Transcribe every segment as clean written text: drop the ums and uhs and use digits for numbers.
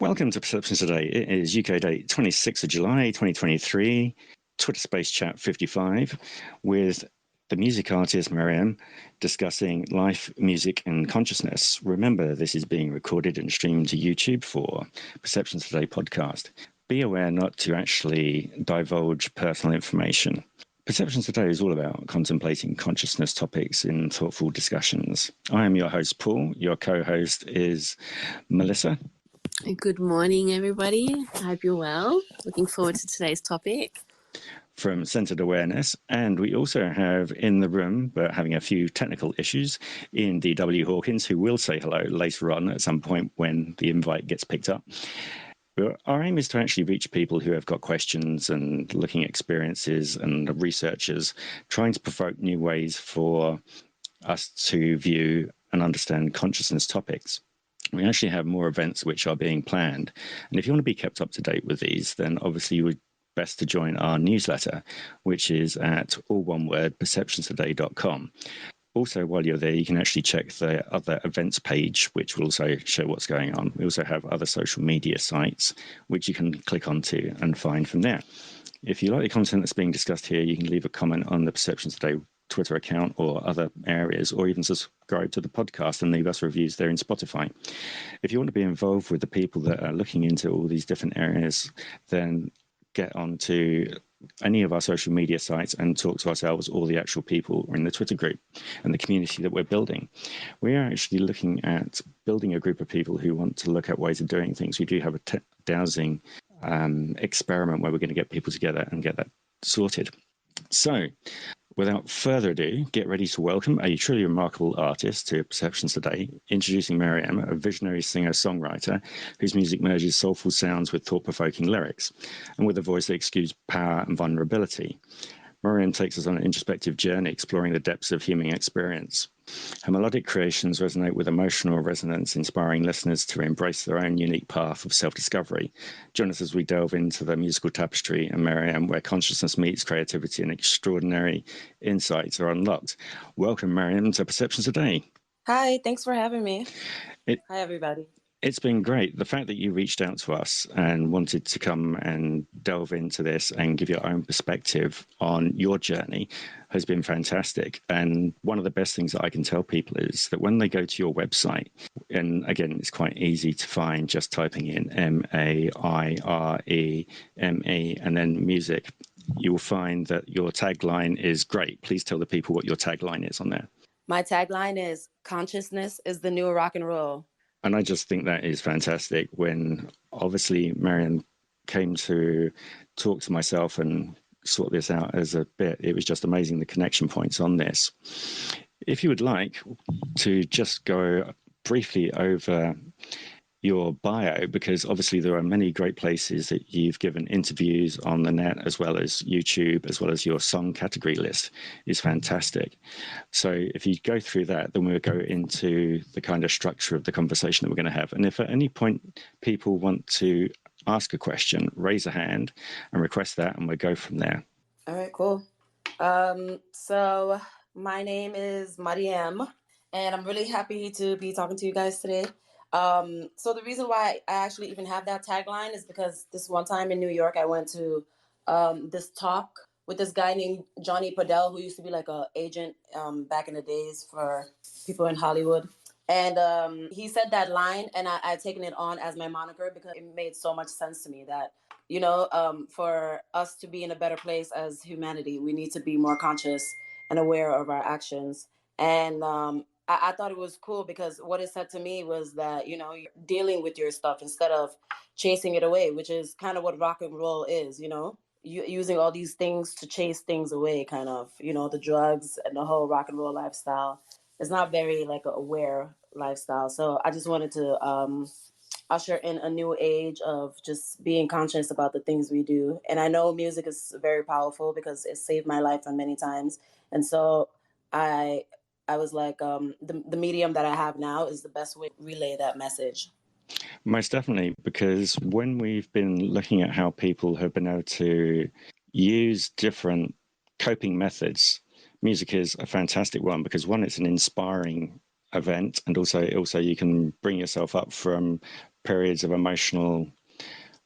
Welcome to Perceptions Today. It is UK date 26th of July 2023, Twitter Space Chat 55, with the music artist Marieme discussing life, music, and consciousness. Remember, this is being recorded and streamed to YouTube for Perceptions Today podcast. Be aware not to actually divulge personal information. Perceptions Today is all about contemplating consciousness topics in thoughtful discussions. I am your host, Paul. Your co-host is Melissa. Good morning, everybody. I hope you're well. Looking forward to today's topic. From Centered Awareness. And we also have in the room, but having a few technical issues, Ian D.W. Hawkins, who will say hello later on at some point when the invite gets picked up. But our aim is to actually reach people who have got questions and looking at experiences and researchers, trying to provoke new ways for us to view and understand consciousness topics. We actually have more events which are being planned. And if you want to be kept up to date with these, then obviously you would best to join our newsletter, which is at all one word, perceptionstoday.com. Also, while you're there, you can actually check the other events page, which will also show what's going on. We also have other social media sites, which you can click onto and find from there. If you like the content that's being discussed here, you can leave a comment on the Perceptions Today Twitter account or other areas, or even subscribe to the podcast and leave us reviews there in Spotify. If you want to be involved with the people that are looking into all these different areas, then get onto any of our social media sites and talk to ourselves or the actual people in the Twitter group and the community that we're building. We are actually looking at building a group of people who want to look at ways of doing things. We do have a dowsing experiment where we're going to get people together and get that sorted. So, without further ado, get ready to welcome a truly remarkable artist to Perceptions Today, introducing Marieme, a visionary singer-songwriter whose music merges soulful sounds with thought-provoking lyrics, and with a voice that exudes power and vulnerability. Marieme takes us on an introspective journey exploring the depths of human experience. Her melodic creations resonate with emotional resonance, inspiring listeners to embrace their own unique path of self-discovery. Join us as we delve into the musical tapestry and Marieme, where consciousness meets creativity and extraordinary insights are unlocked. Welcome, Marieme, to Perceptions Today. Hi, thanks for having me. Hi, everybody. It's been great. The fact that you reached out to us and wanted to come and delve into this and give your own perspective on your journey has been fantastic. And one of the best things that I can tell people is that when they go to your website, and again, it's quite easy to find just typing in M-A-I-R-E-M-E and then music, you will find that your tagline is great. Please tell the people what your tagline is on there. My tagline is consciousness is the new rock and roll. And I just think that is fantastic. When obviously Marieme came to talk to myself and sort this out as a bit, it was just amazing, the connection points on this. If you would like to just go briefly over your bio, because obviously there are many great places that you've given interviews on the net, as well as YouTube, as well as your song category list is fantastic. So if you go through that, then we'll go into the kind of structure of the conversation that we're going to have. And if at any point people want to ask a question, raise a hand and request that, and we'll go from there. All right, cool. So my name is Marieme, and I'm really happy to be talking to you guys today. So the reason why I actually even have that tagline is because this one time in New York, I went to this talk with this guy named Johnny Podell, who used to be like an agent back in the days for people in Hollywood. And he said that line, and I'd taken it on as my moniker because it made so much sense to me that, you know, for us to be in a better place as humanity, we need to be more conscious and aware of our actions. And I thought it was cool because what it said to me was that, you know, you're dealing with your stuff instead of chasing it away, which is kind of what rock and roll is, you know, using all these things to chase things away, kind of, you know, the drugs and the whole rock and roll lifestyle. It's not very like an aware lifestyle. So I just wanted to usher in a new age of just being conscious about the things we do. And I know music is very powerful because it saved my life on many times. And so I was like, the medium that I have now is the best way to relay that message. Most definitely, because when we've been looking at how people have been able to use different coping methods, music is a fantastic one because, one, it's an inspiring event, and also you can bring yourself up from periods of emotional,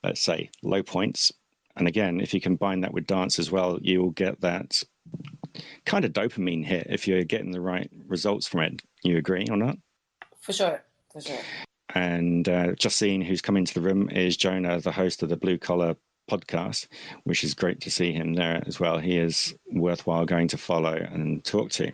let's say, low points. And again, if you combine that with dance as well, you'll get that kind of dopamine hit if you're getting the right results from it. You agree or not? For sure. For sure. And just seeing who's come into the room is Jonah, the host of the Blue Collar podcast, which is great to see him there as well. He is worthwhile going to follow and talk to.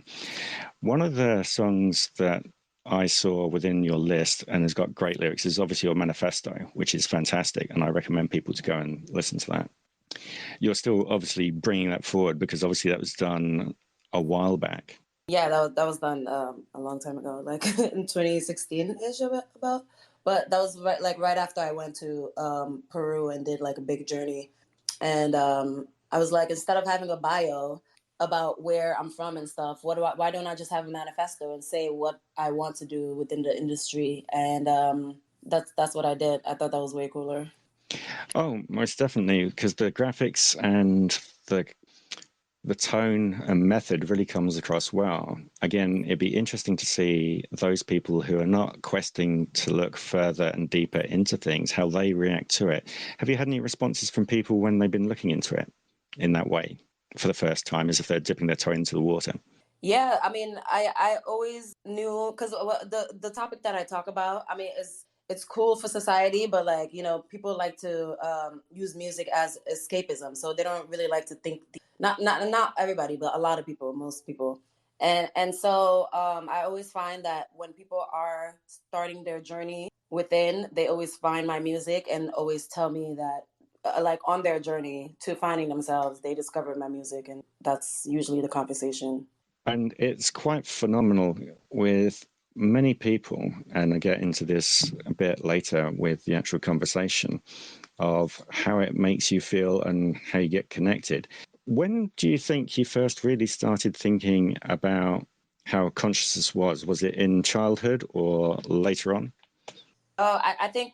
One of the songs that I saw within your list and has got great lyrics is obviously your manifesto, which is fantastic. And I recommend people to go and listen to that. You're still obviously bringing that forward because obviously that was done a while back. Yeah, that was done a long time ago, like in 2016-ish about. But that was right after I went to Peru and did like a big journey. And I was like, instead of having a bio about where I'm from and stuff, why don't I just have a manifesto and say what I want to do within the industry? And that's what I did. I thought that was way cooler. Oh, most definitely, because the graphics and the tone and method really comes across well. Again, it'd be interesting to see those people who are not questing to look further and deeper into things, how they react to it. Have you had any responses from people when they've been looking into it in that way for the first time, as if they're dipping their toe into the water? Yeah, I mean, I always knew, because the topic that I talk about, I mean, it's cool for society, but like, you know, people like to use music as escapism, so they don't really like to think. Not everybody, but a lot of people, most people, and so I always find that when people are starting their journey within, they always find my music and always tell me that. Like on their journey to finding themselves, they discovered my music, and that's usually the conversation. And it's quite phenomenal with many people, and I get into this a bit later with the actual conversation of how it makes you feel and how you get connected. When do you think you first really started thinking about how consciousness was? Was it in childhood or later on? I think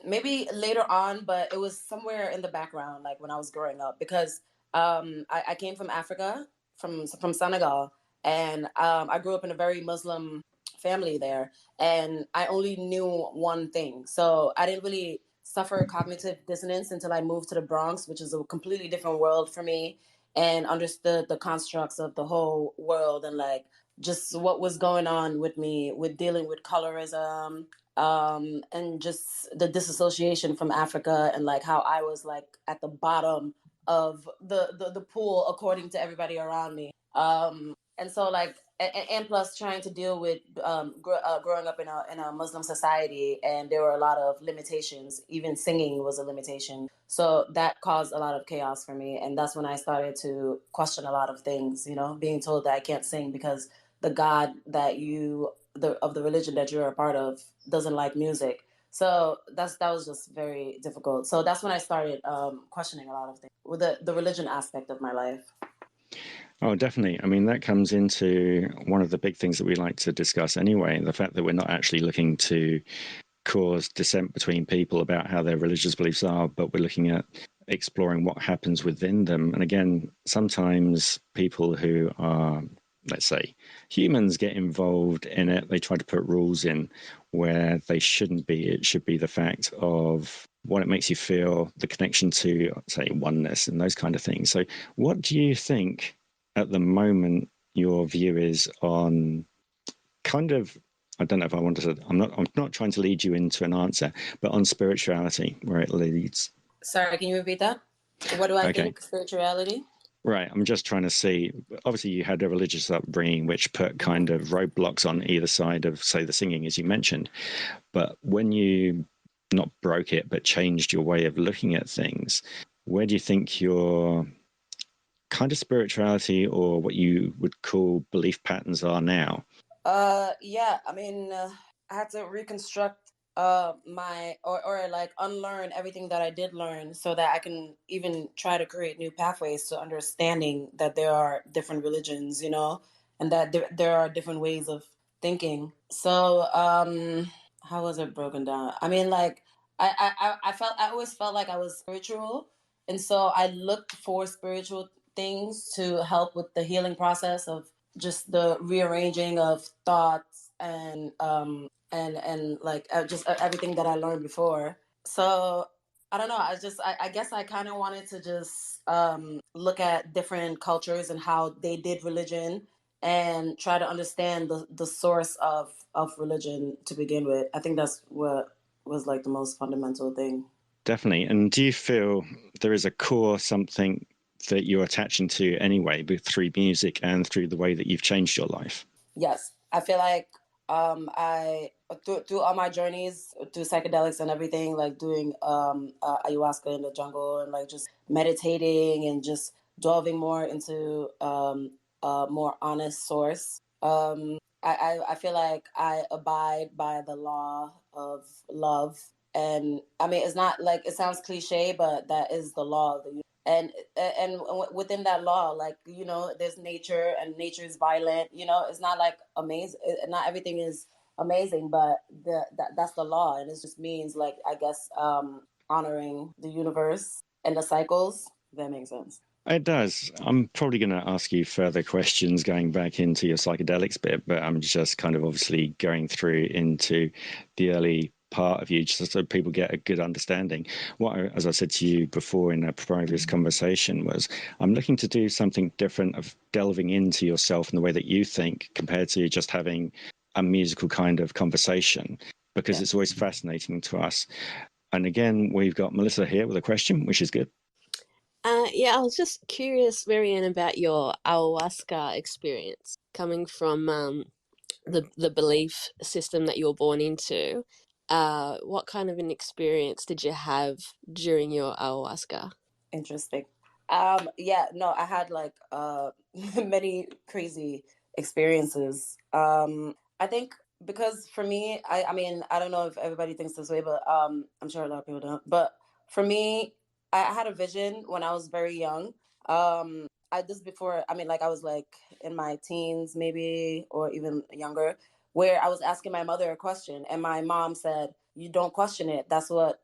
maybe later on, but it was somewhere in the background, like when I was growing up, because I came from Africa, from Senegal, and I grew up in a very Muslim family there, and I only knew one thing, so I didn't really suffer cognitive dissonance until I moved to the Bronx, which is a completely different world for me, and understood the constructs of the whole world and like just what was going on with me with dealing with colorism, and just the disassociation from Africa and like how I was like at the bottom of the pool according to everybody around me. And so like and plus trying to deal with growing up in a Muslim society, and there were a lot of limitations. Even singing was a limitation, so that caused a lot of chaos for me. And that's when I started to question a lot of things. You know, being told that I can't sing because the God that of the religion that you're a part of doesn't like music. So that was just very difficult. So that's when I started questioning a lot of things with the religion aspect of my life. Oh, definitely. I mean, that comes into one of the big things that we like to discuss anyway, the fact that we're not actually looking to cause dissent between people about how their religious beliefs are, but we're looking at exploring what happens within them. And again, sometimes people who are, let's say, humans get involved in it. They try to put rules in where they shouldn't be. It should be the fact of what it makes you feel, the connection to, say, oneness and those kind of things. So what do you think at the moment your view is on kind of, I don't know if I want to, I'm not trying to lead you into an answer, but on spirituality, where it leads. Sorry, can you repeat that? What do I think spirituality? Right. I'm just trying to see, obviously you had a religious upbringing which put kind of roadblocks on either side of, say, the singing, as you mentioned. But when you not broke it, but changed your way of looking at things, where do you think your kind of spirituality or what you would call belief patterns are now? Yeah, I mean, I had to reconstruct my or like unlearn everything that I did learn so that I can even try to create new pathways to understanding that there are different religions, you know, and that there are different ways of thinking. So, how was it broken down? I mean, like I always felt like I was spiritual, and so I looked for spiritual things to help with the healing process of just the rearranging of thoughts and and like just everything that I learned before. So I don't know. I guess I kind of wanted to just look at different cultures and how they did religion and try to understand the source of religion to begin with. I think that's what was like the most fundamental thing. Definitely. And do you feel there is a core something that you're attaching to anyway, through music and through the way that you've changed your life? Yes, I feel like I through all my journeys through psychedelics and everything, like doing ayahuasca in the jungle and like just meditating and just delving more into a more honest source. I feel like I abide by the law of love, and I mean it's not like it sounds cliche, but that is the law of the universe. And within that law, like there's nature, and nature is violent. It's not like amazing. Not everything is amazing, but that's the law, and it just means like I guess honoring the universe and the cycles. If that makes sense. It does. I'm probably going to ask you further questions going back into your psychedelics bit, but I'm just kind of obviously going through into the early part of you just so people get a good understanding. As I said to you before in a previous conversation, was I'm looking to do something different of delving into yourself and the way that you think compared to just having a musical kind of conversation, because it's always fascinating to us. And again, we've got Melissa here with a question, which is good. Yeah, I was just curious, Marianne, about your ayahuasca experience coming from the belief system that you were born into. What kind of an experience did you have during your ayahuasca? Interesting. Yeah, no, I had like many crazy experiences. I think because for me, I mean, I don't know if everybody thinks this way, but I'm sure a lot of people don't. But for me, I had a vision when I was very young. I this before, I mean, like I was like in my teens, maybe, or even younger, where I was asking my mother a question, and my mom said, "You don't question it. That's what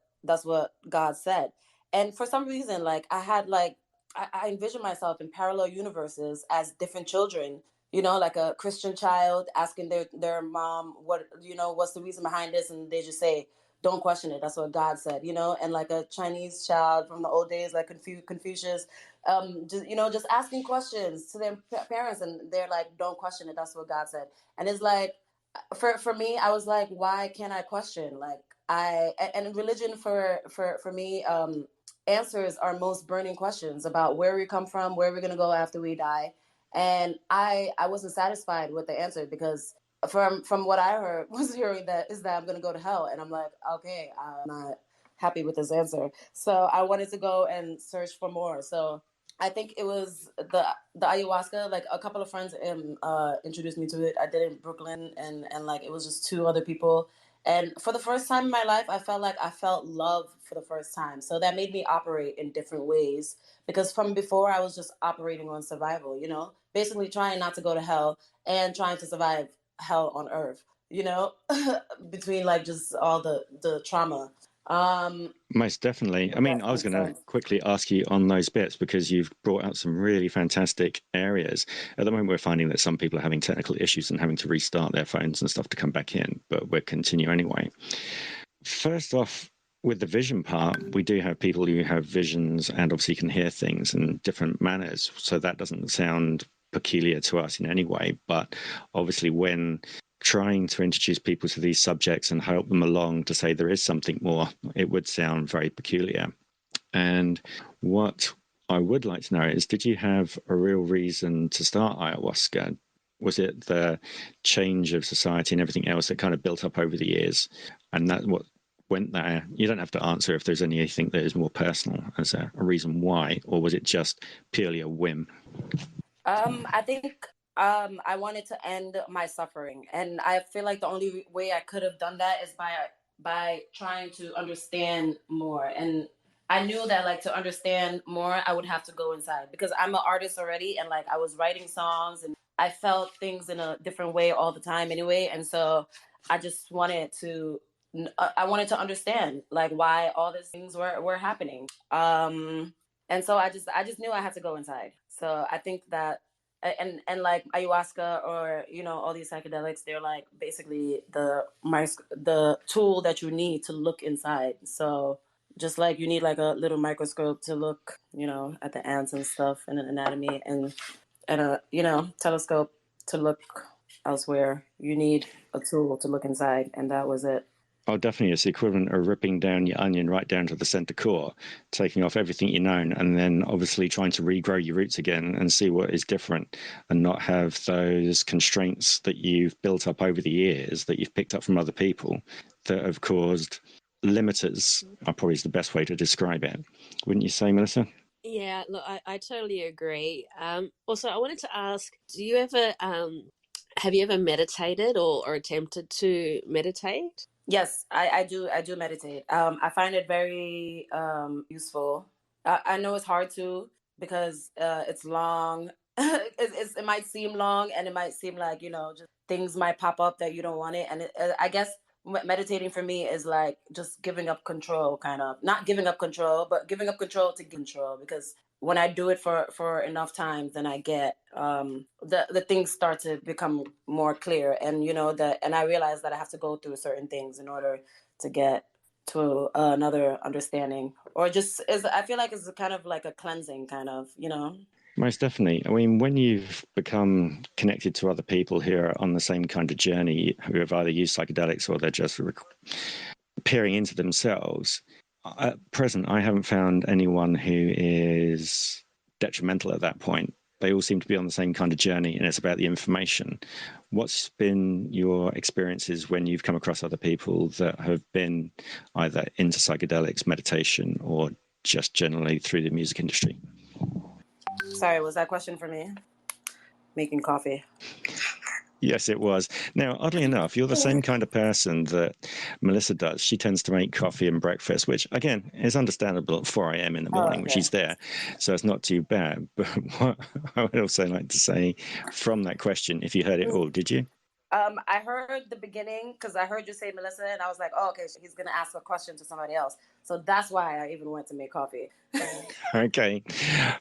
God said." And for some reason, like I had like I envision myself in parallel universes as different children, like a Christian child asking their mom what's the reason behind this, and they just say, "Don't question it. That's what God said," and like a Chinese child from the old days, like Confucius, just asking questions to their parents, and they're like, "Don't question it. That's what God said." And it's like, for me, I was like, why can't I question? Like and religion for me, answers our most burning questions about where we come from, where we're gonna go after we die. And I wasn't satisfied with the answer, because from what I heard was hearing that is that I'm gonna go to hell, and I'm like, okay, I'm not happy with this answer. So I wanted to go and search for more. So I think it was the ayahuasca. Like a couple of friends introduced me to it. I did it in Brooklyn, and like it was just two other people. And for the first time in my life, I felt like I felt love for the first time. So that made me operate in different ways, because from before I was just operating on survival. Basically trying not to go to hell and trying to survive hell on earth. Between like just all the trauma. Most definitely. I mean, I was going to quickly ask you on those bits, because you've brought out some really fantastic areas. At the moment, we're finding that some people are having technical issues and having to restart their phones and stuff to come back in, but we'll continue anyway. First off, with the vision part, we do have people who have visions and obviously can hear things in different manners. So that doesn't sound peculiar to us in any way. But obviously, when trying to introduce people to these subjects and help them along to say there is something more, it would sound very peculiar. And what I would like to know is, did you have a real reason to start ayahuasca? Was it the change of society and everything else that kind of built up over the years? And that what went there? You don't have to answer if there's anything that is more personal as a reason why, or was it just purely a whim? I think I wanted to end my suffering, and I feel like the only way I could have done that is by trying to understand more. And I knew that like to understand more, I would have to go inside, because I'm an artist already, and like I was writing songs and I felt things in a different way all the time anyway. And so I just wanted to I wanted to understand like why all these things were happening. And so I just knew I had to go inside. So I think that and like ayahuasca or all these psychedelics, they're like basically the tool that you need to look inside. So just like you need like a little microscope to look at the ants and stuff and an anatomy, and a telescope to look elsewhere, you need a tool to look inside, and that was it. Oh, definitely. It's the equivalent of ripping down your onion right down to the center core, taking off everything you know, and then obviously trying to regrow your roots again and see what is different, and not have those constraints that you've built up over the years that you've picked up from other people that have caused limiters, probably is the best way to describe it. Wouldn't you say, Melissa? Yeah, look, I totally agree. Also, I wanted to ask, do you ever have you ever meditated or attempted to meditate? Yes, I do meditate. I find it very useful. I know it's hard to, because it's long. It might seem long, and it might seem like just things might pop up that you don't want it. And I guess meditating for me is like just giving up control, kind of not giving up control, but giving up control to get control. Because when I do it for enough times, then I get the things start to become more clear, and and I realize that I have to go through certain things in order to get to another understanding, or just I feel like it's kind of like a cleansing, kind of. Most definitely. I mean, when you've become connected to other people who are on the same kind of journey, who have either used psychedelics or they're just peering into themselves, at present, I haven't found anyone who is detrimental at that point. They all seem to be on the same kind of journey, and it's about the information. What's been your experiences when you've come across other people that have been either into psychedelics, meditation, or just generally through the music industry? Sorry, was that a question for me? Making coffee. Yes, it was. Now, oddly enough, you're the same kind of person that Melissa does. She tends to make coffee and breakfast, which, again, is understandable at 4 a.m. in the morning when she's there. So it's not too bad. But what I would also like to say from that question, if you heard it all, did you? I heard the beginning, because I heard you say Melissa, and I was like, oh, okay, so he's going to ask a question to somebody else. So that's why I even went to make coffee. Okay.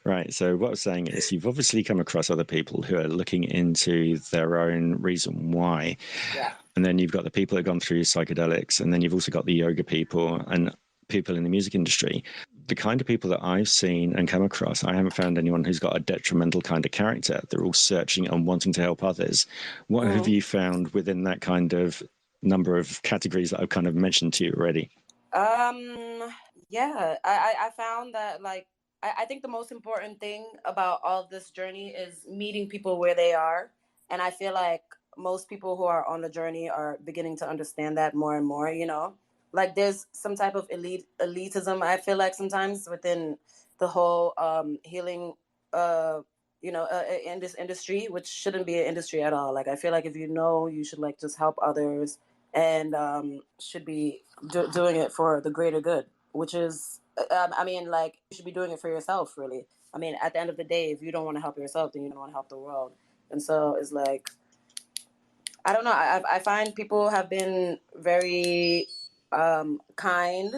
Right. So what I was saying is you've obviously come across other people who are looking into their own reason why. Yeah. And then you've got the people that have gone through psychedelics, and then you've also got the yoga people and people in the music industry. The kind of people that I've seen and come across, I haven't found anyone who's got a detrimental kind of character. They're all searching and wanting to help others. What have you found within that kind of number of categories that I've kind of mentioned to you already? Yeah, I found that, like, I think the most important thing about all this journey is meeting people where they are. And I feel like most people who are on the journey are beginning to understand that more and more, like there's some type of elitism, I feel like, sometimes within the whole healing in this industry, which shouldn't be an industry at all. Like, I feel like if you should like just help others, and should be doing it for the greater good, which is, I mean, like, you should be doing it for yourself, really. I mean, at the end of the day, if you don't want to help yourself, then you don't want to help the world. And so it's like, I don't know. I find people have been very kind,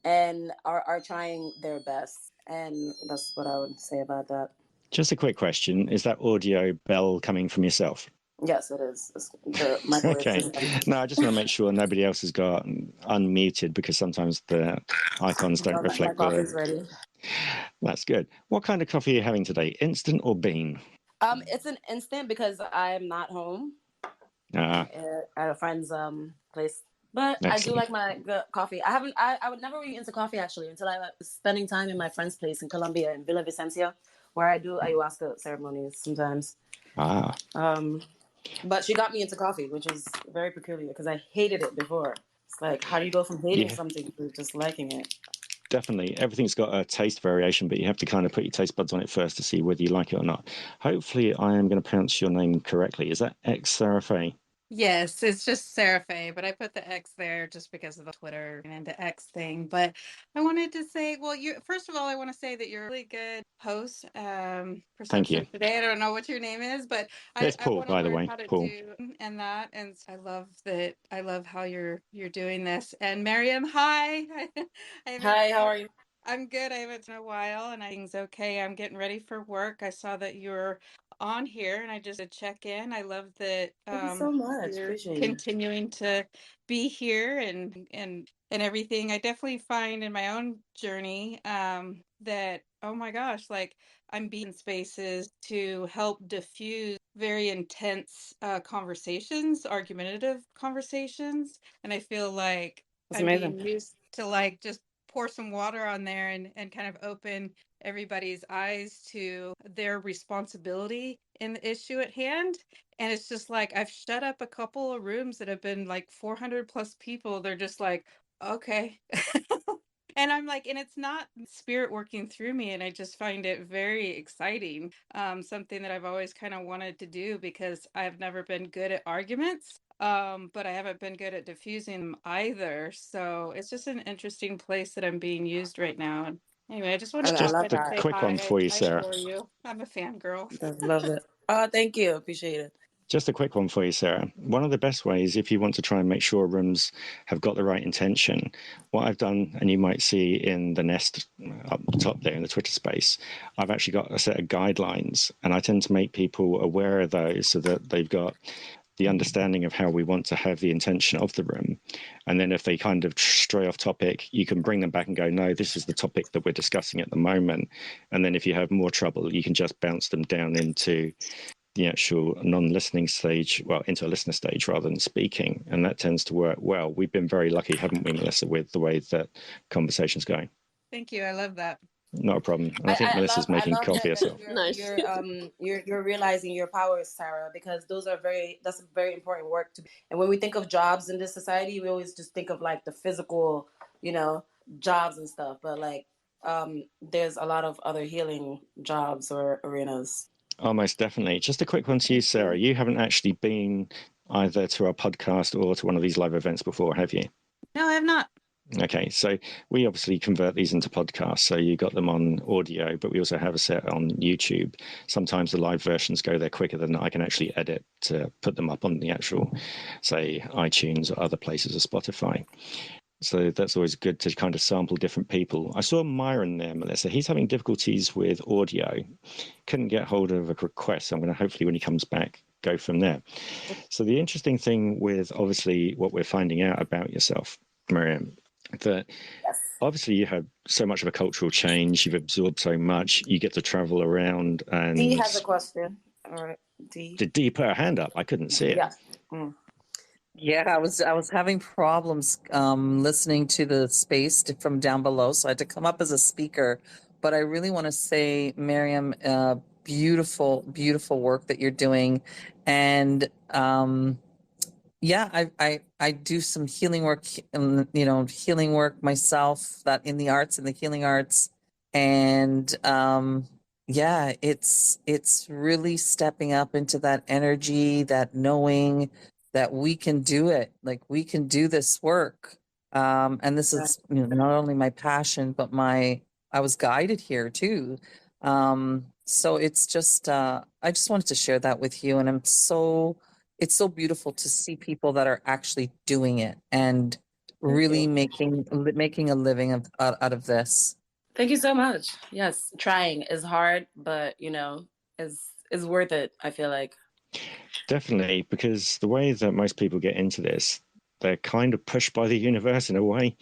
and are trying their best. And that's what I would say about that. Just a quick question. Is that audio bell coming from yourself? Yes, it is. The microwave Okay. system. No, I just want to make sure nobody else has got unmuted, because sometimes the icons don't reflect my coffee's ready. That's good. What kind of coffee are you having today? Instant or bean? It's an instant, because I'm not home at a friend's place. But Excellent. I do like my good coffee. I would never be into coffee, actually, until I was spending time in my friend's place in Colombia, in Villa Vicencia, where I do ayahuasca ceremonies sometimes. But she got me into coffee, which is very peculiar, because I hated it before. It's like, how do you go from hating something to just liking it? Definitely. Everything's got a taste variation, but you have to kind of put your taste buds on it first to see whether you like it or not. Hopefully, I am going to pronounce your name correctly. Is that X-Serafe? Yes, it's just Serafe, but I put the X there just because of the Twitter and the X thing. But I wanted to say, well, first of all, I want to say that you're a really good host. Thank you. Today, I don't know what your name is, but It's I Paul, want to by the learn way. how to Paul. do and that. And I love that. I love how you're doing this. And Marieme, hi. Hi, how are you? I'm good. I haven't in a while, and everything's okay. I'm getting ready for work. I saw that you're on here, and I just to check in. I love that Thank you so much. you're Appreciate you. continuing to be here and everything. I definitely find in my own journey that, oh my gosh, like I'm being in spaces to help diffuse very intense conversations, argumentative conversations, and I feel like That's I'm amazing. being used to like just pour some water on there and kind of open everybody's eyes to their responsibility in the issue at hand. And it's just like I've shut up a couple of rooms that have been like 400 plus people. They're just like, okay. And I'm like, and it's not spirit working through me. And I just find it very exciting. Something that I've always kind of wanted to do because I've never been good at arguments. But I haven't been good at diffusing them either. So it's just an interesting place that I'm being used right now. And anyway, I just wanted I to love Just a that. say quick one hi. for you, I Sarah. adore you. I'm a fangirl. Love it. Oh, thank you. Appreciate it. Just a quick one for you, Sarah. One of the best ways, if you want to try and make sure rooms have got the right intention, what I've done, and you might see in the nest up top there in the Twitter space, I've actually got a set of guidelines, and I tend to make people aware of those so that they've got the understanding of how we want to have the intention of the room. And then if they kind of stray off topic, you can bring them back and go, no, this is the topic that we're discussing at the moment. And then if you have more trouble, you can just bounce them down into the actual non-listening stage, well, into a listener stage rather than speaking. And that tends to work well. We've been very lucky, haven't we, Melissa, with the way that conversation's going. Thank you. I love that. Not a problem. And I think Melissa's I making love coffee that herself. you're you're realizing your powers, Sarah, because that's very important work to. And when we think of jobs in this society, we always just think of like the physical, you know, jobs and stuff. But like, there's a lot of other healing jobs or arenas. Almost definitely. Just a quick one to you, Sarah. You haven't actually been either to our podcast or to one of these live events before, have you? No, I have not. Okay, so we obviously convert these into podcasts. So you got them on audio, but we also have a set on YouTube. Sometimes the live versions go there quicker than I can actually edit to put them up on the actual, say, iTunes or other places or Spotify. So that's always good to kind of sample different people. I saw Myron there, Melissa. He's having difficulties with audio. Couldn't get hold of a request. So I'm going to hopefully when he comes back, go from there. So the interesting thing with obviously what we're finding out about yourself, Marieme, that obviously you have so much of a cultural change, you've absorbed so much, you get to travel around. And Dee has a question. All right, Dee. Did Dee put her hand up? I couldn't see it. Yeah. Mm. Yeah, I was having problems listening to the space from down below, so I had to come up as a speaker. But I really want to say, Marieme, beautiful, beautiful work that you're doing, and yeah, I do some healing work, healing work myself, that in the arts, in the healing arts, and yeah, it's really stepping up into that energy, that knowing that we can do it, like we can do this work. And this is not only my passion, but I was guided here too. So it's just, I just wanted to share that with you. And it's so beautiful to see people that are actually doing it and really making a living out of this. Thank you so much. Yes, trying is hard, but is worth it, I feel like. Definitely, because the way that most people get into this, they're kind of pushed by the universe in a way.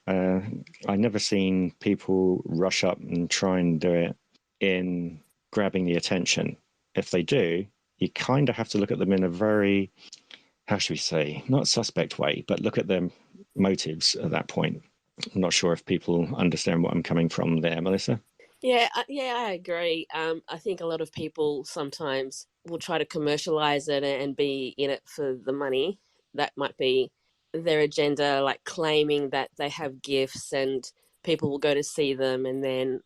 I've never seen people rush up and try and do it in grabbing the attention. If they do, you kind of have to look at them in a very, how should we say, not suspect way, but look at their motives at that point. I'm not sure if people understand what I'm coming from there, Melissa. Yeah, I agree. I think a lot of people sometimes will try to commercialize it and be in it for the money. That might be their agenda, like claiming that they have gifts and people will go to see them and then,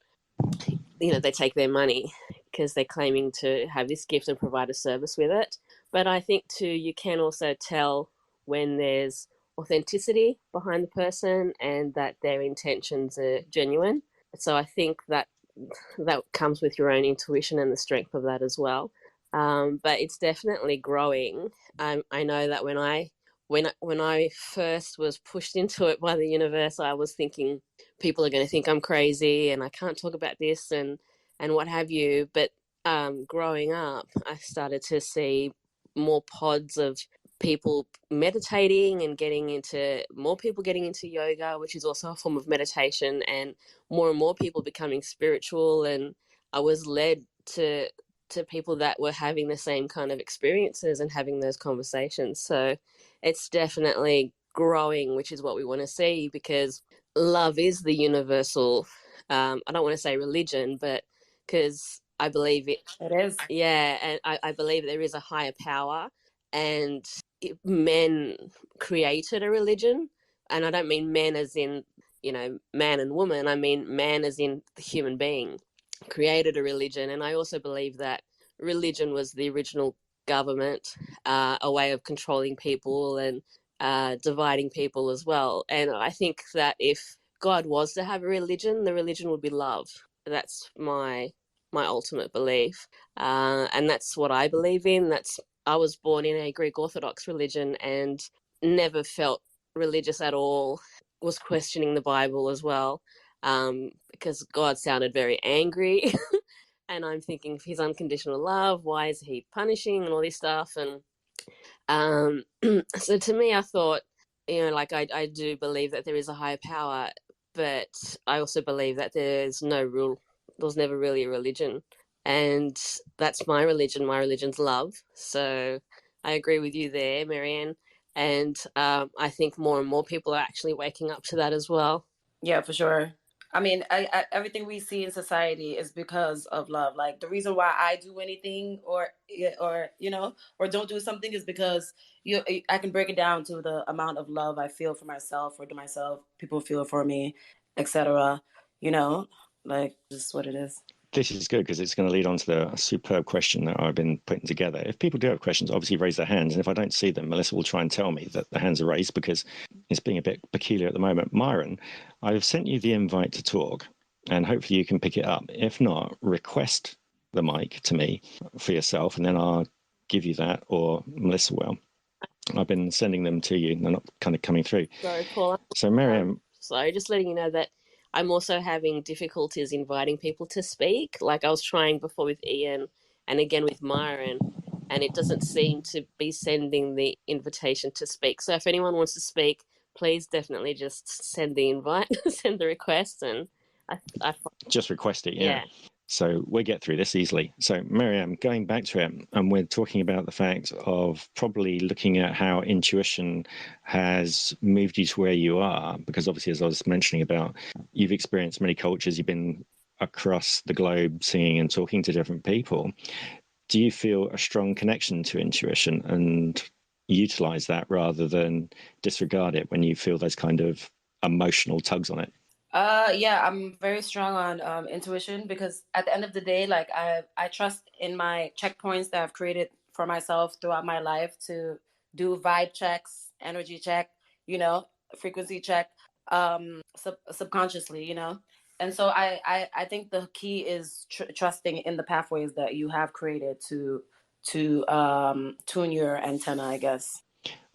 they take their money because they're claiming to have this gift and provide a service with it. But I think too, you can also tell when there's authenticity behind the person and that their intentions are genuine. So I think that comes with your own intuition and the strength of that as well. But it's definitely growing. I know that when I first was pushed into it by the universe, I was thinking people are going to think I'm crazy and I can't talk about this and what have you. But growing up, I started to see more pods of people meditating and more people getting into yoga, which is also a form of meditation, and more people becoming spiritual. And I was led to people that were having the same kind of experiences and having those conversations. So it's definitely growing, which is what we want to see, because love is the universal, I don't want to say religion, but because I believe it. It is. Yeah, and I believe there is a higher power, and men created a religion. And I don't mean men as in, man and woman. I mean man as in the human being created a religion. And I also believe that religion was the original government, a way of controlling people and dividing people as well. And I think that if God was to have a religion, the religion would be love. That's my ultimate belief, and that's what I believe in. I was born in a Greek Orthodox religion and never felt religious at all. Was questioning the Bible as well, because God sounded very angry, and I'm thinking, if His unconditional love, why is He punishing and all this stuff? And so to me, I thought, like I do believe that there is a higher power, but I also believe that there's no rule. There's never really a religion. And that's my religion. My religion's love. So I agree with you there, Marianne. And I think more and more people are actually waking up to that as well. Yeah, for sure. I mean, everything we see in society is because of love. Like, the reason why I do anything or don't do something is because I can break it down to the amount of love I feel for myself or to myself, people feel for me, etc. Like, just what it is. This is good, because it's going to lead on to the superb question that I've been putting together. If people do have questions, obviously raise their hands. And if I don't see them, Melissa will try and tell me that the hands are raised, because it's being a bit peculiar at the moment. Myron, I've sent you the invite to talk, and hopefully you can pick it up. If not, request the mic to me for yourself, and then I'll give you that, or Melissa will. I've been sending them to you, and they're not kind of coming through. Sorry, Paul. So, Marieme. Sorry, just letting you know that I'm also having difficulties inviting people to speak. Like, I was trying before with Ian and again with Myron, and it doesn't seem to be sending the invitation to speak. So if anyone wants to speak, please definitely just send the invite, send the request, and I just request it. Yeah. So we'll get through this easily. So, Marieme, going back to it, and we're talking about the fact of probably looking at how intuition has moved you to where you are, because obviously, as I was mentioning about, you've experienced many cultures, you've been across the globe singing and talking to different people. Do you feel a strong connection to intuition and utilize that rather than disregard it when you feel those kind of emotional tugs on it? Yeah, I'm very strong on intuition, because at the end of the day, like, I trust in my checkpoints that I've created for myself throughout my life to do vibe checks, energy check, frequency check, subconsciously, And so I think the key is trusting in the pathways that you have created to tune your antenna, I guess.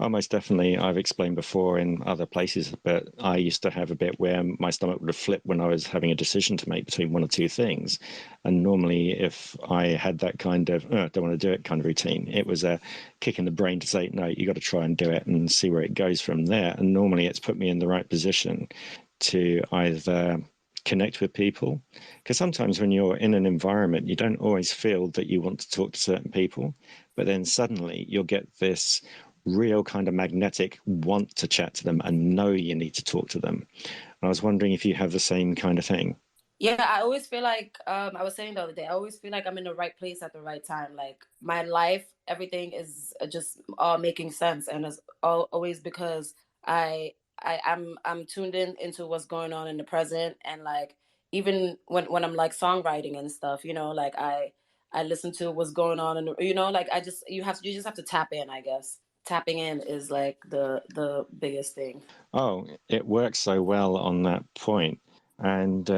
Oh, most definitely. I've explained before in other places, but I used to have a bit where my stomach would have flipped when I was having a decision to make between one or two things. And normally, if I had that kind of, don't want to do it kind of routine, it was a kick in the brain to say, no, you got to try and do it and see where it goes from there. And normally it's put me in the right position to either connect with people, because sometimes when you're in an environment, you don't always feel that you want to talk to certain people, but then suddenly you'll get this real kind of magnetic want to chat to them and know you need to talk to them. And I was wondering if you have the same kind of thing. Yeah, I always feel like, I was saying the other day, I always feel like I'm in the right place at the right time. Like, my life, everything is just all making sense, and it's always because I'm tuned into what's going on in the present, and like, even when I'm like songwriting and stuff, like I listen to what's going on, and like you just have to tap in, I guess. Tapping in is like the biggest thing. Oh, it works so well on that point. And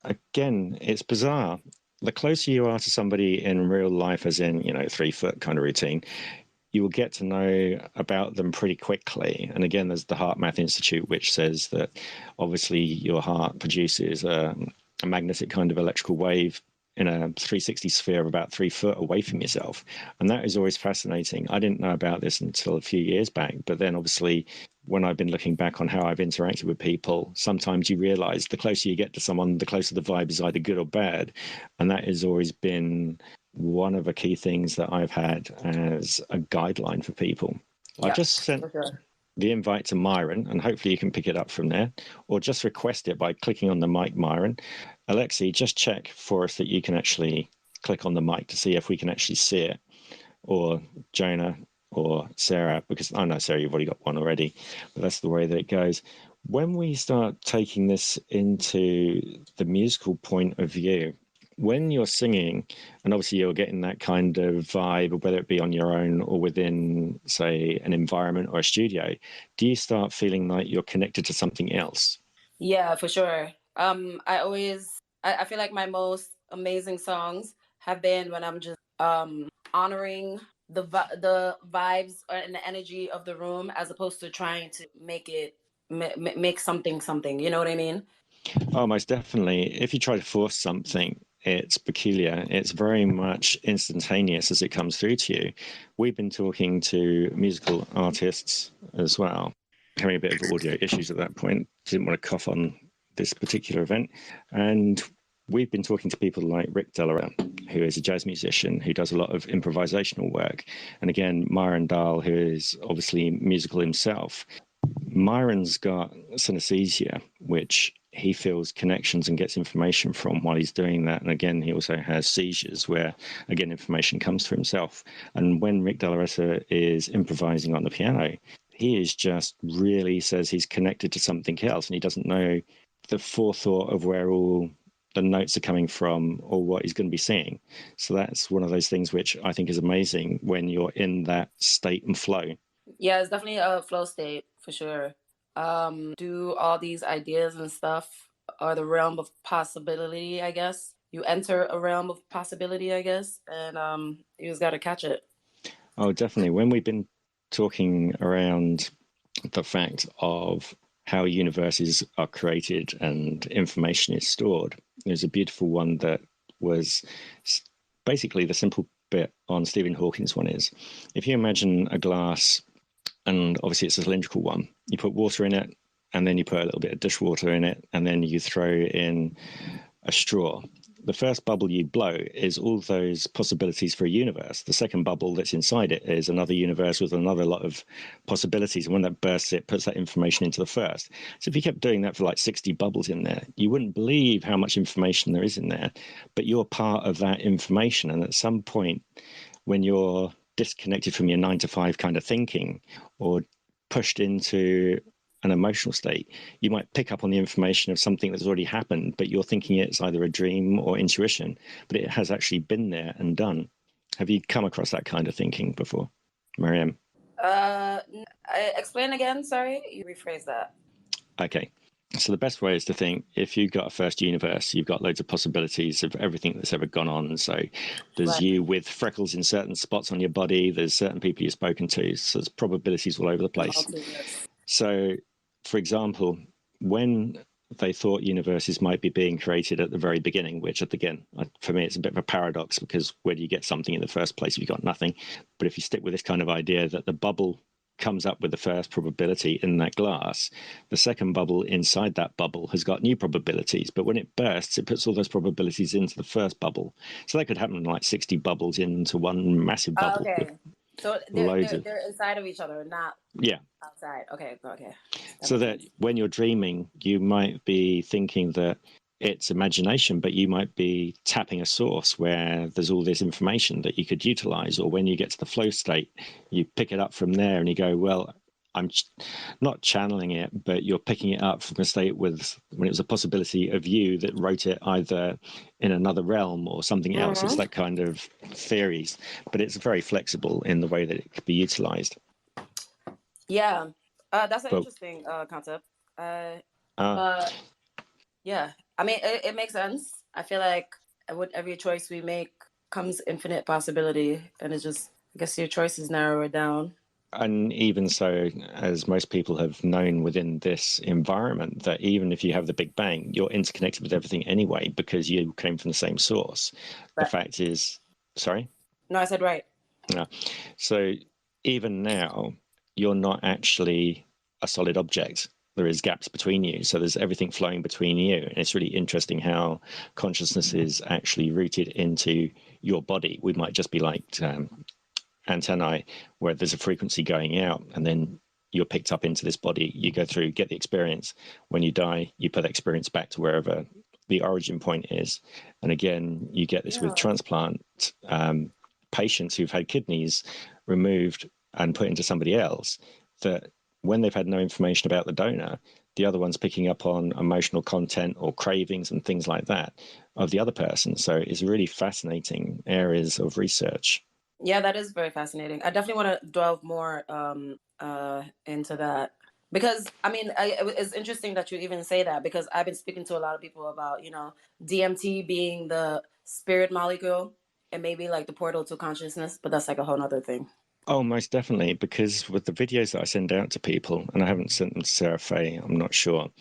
again, it's bizarre. The closer you are to somebody in real life, as in, 3-foot kind of routine, you will get to know about them pretty quickly. And again, there's the Heart Math Institute, which says that obviously your heart produces a magnetic kind of electrical wave in a 360 sphere of about 3 foot away from yourself. And that is always fascinating. I didn't know about this until a few years back, but then obviously when I've been looking back on how I've interacted with people, sometimes you realize the closer you get to someone, the closer the vibe is either good or bad. And that has always been one of the key things that I've had as a guideline for people. Yeah, I've just sent the invite to Myron, and hopefully you can pick it up from there, or just request it by clicking on the mic, Myron. Alexi, just check for us that you can actually click on the mic to see if we can actually see it, or Jonah or Sarah, because I know, Sarah, you've already got one already, but that's the way that it goes. When we start taking this into the musical point of view, when you're singing, and obviously you're getting that kind of vibe, whether it be on your own or within, say, an environment or a studio, do you start feeling like you're connected to something else? Yeah, for sure. I feel like my most amazing songs have been when I'm just honoring the vibes and the energy of the room, as opposed to trying to make it make something. You know what I mean? Oh, most definitely. If you try to force something, it's peculiar. It's very much instantaneous as it comes through to you. We've been talking to musical artists as well, having a bit of audio issues at that point. Didn't want to cough on this particular event. And we've been talking to people like Rick Delaware, who is a jazz musician who does a lot of improvisational work. And again, Myron Dahl, who is obviously musical himself. Myron's got synesthesia, which he feels connections and gets information from while he's doing that. And again, he also has seizures where, again, information comes to himself. And when Rick Delaware is improvising on the piano, he is just really says he's connected to something else, and he doesn't know the forethought of where all the notes are coming from or what he's going to be singing. So that's one of those things which I think is amazing when you're in that state and flow. Yeah, it's definitely a flow state for sure. Do all these ideas and stuff are the realm of possibility, I guess. You enter a realm of possibility, I guess, and you just got to catch it. Oh, definitely. When we've been talking around the fact of how universes are created and information is stored, there's a beautiful one that was basically the simple bit on Stephen Hawking's one is, if you imagine a glass, and obviously it's a cylindrical one, you put water in it, and then you put a little bit of dishwater in it, and then you throw in a straw. The first bubble you blow is all those possibilities for a universe. The second bubble that's inside it is another universe with another lot of possibilities. And when that bursts, it puts that information into the first. So if you kept doing that for like 60 bubbles in there, you wouldn't believe how much information there is in there. But you're part of that information. And at some point, when you're disconnected from your 9 to 5 kind of thinking, or pushed into an emotional state, you might pick up on the information of something that's already happened, but you're thinking it's either a dream or intuition, but it has actually been there and done. Have you come across that kind of thinking before, Marieme? Explain again, sorry, you rephrase that. Okay. So the best way is to think, if you've got a first universe, you've got loads of possibilities of everything that's ever gone on. So there's you with freckles in certain spots on your body, there's certain people you've spoken to, so there's probabilities all over the place. So, for example, when they thought universes might be being created at the very beginning, which again, for me, it's a bit of a paradox, because where do you get something in the first place if you've got nothing? But if you stick with this kind of idea that the bubble comes up with the first probability in that glass, the second bubble inside that bubble has got new probabilities, but when it bursts, it puts all those probabilities into the first bubble. So that could happen like 60 bubbles into one massive bubble. Okay, so they're inside of each other, not outside. Okay. So that when you're dreaming, you might be thinking that it's imagination, but you might be tapping a source where there's all this information that you could utilize. Or when you get to the flow state, you pick it up from there and you go, well, I'm not channeling it, but you're picking it up from a state when it was a possibility of you that wrote it either in another realm or something else. It's that kind of theories, but it's very flexible in the way that it could be utilized. Yeah, that's an interesting concept. Yeah, I mean, it makes sense. I feel like with every choice we make comes infinite possibility, and it's just, I guess your choices narrow it down. And even so, as most people have known within this environment, that even if you have the Big Bang, you're interconnected with everything anyway because you came from the same source. The Right. fact is, sorry? No, I said right. No. So even now, you're not actually a solid object. There is gaps between you. So there's everything flowing between you. And it's really interesting how consciousness is actually rooted into your body. We might just be like antennae where there's a frequency going out and then you're picked up into this body, you go through, get the experience. When you die, you put that experience back to wherever the origin point is. And again, you get this with transplant patients who've had kidneys removed and put into somebody else, that when they've had no information about the donor, the other one's picking up on emotional content or cravings and things like that of the other person. So it's really fascinating areas of research. Yeah, that is very fascinating. I definitely want to delve more into that because I mean, it's interesting that you even say that because I've been speaking to a lot of people about, you know, DMT being the spirit molecule and maybe like the portal to consciousness, but that's like a whole nother thing. Oh, most definitely, because with the videos that I send out to people, and I haven't sent them to Sarah Fay, I'm not sure.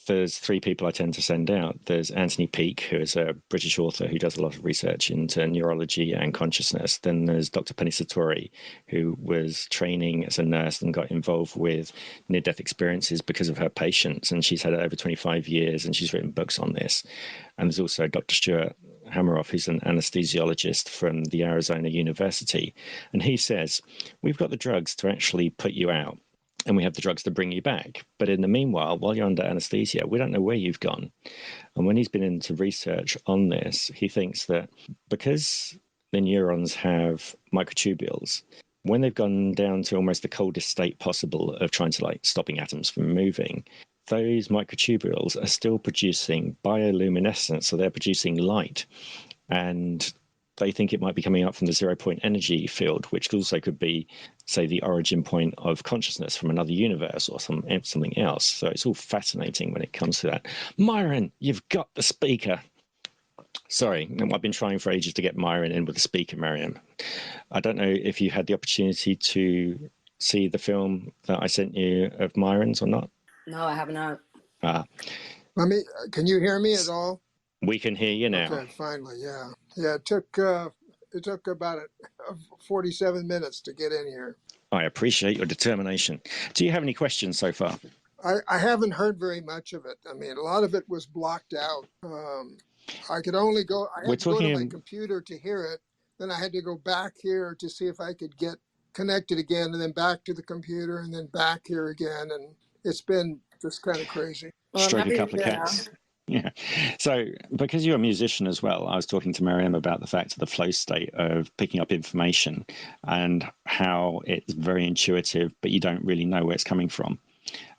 There's three people I tend to send out. There's Anthony Peake, who is a British author who does a lot of research into neurology and consciousness. Then there's Dr. Penny Satori, who was training as a nurse and got involved with near-death experiences because of her patients. And she's had it over 25 years and she's written books on this. And there's also Dr. Stuart Hammeroff, who's an anesthesiologist from the Arizona University. And he says, we've got the drugs to actually put you out, and we have the drugs to bring you back. But in the meanwhile, while you're under anesthesia, we don't know where you've gone. And when he's been into research on this, he thinks that because the neurons have microtubules, when they've gone down to almost the coldest state possible of trying to like stopping atoms from moving, those microtubules are still producing bioluminescence, so they're producing light. And they think it might be coming up from the 0-point energy field, which also could be, say, the origin point of consciousness from another universe or something else. So it's all fascinating when it comes to that. Myron, you've got the speaker. Sorry, I've been trying for ages to get Myron in with the speaker, Marieme. I don't know if you had the opportunity to see the film that I sent you of Myron's or not. No, I have not. Can you hear me at all? We can hear you now. Okay, finally, yeah. It took about 47 minutes to get in here. I appreciate your determination. Do you have any questions so far? I haven't heard very much of it. I mean, a lot of it was blocked out. I could only go, I had to go to my computer to hear it. Then I had to go back here to see if I could get connected again, and then back to the computer, and then back here again. And it's been just kind of crazy. Well, Stroke a couple of cats. Yeah. So because you're a musician as well, I was talking to Marieme about the fact of the flow state of picking up information and how it's very intuitive, but you don't really know where it's coming from.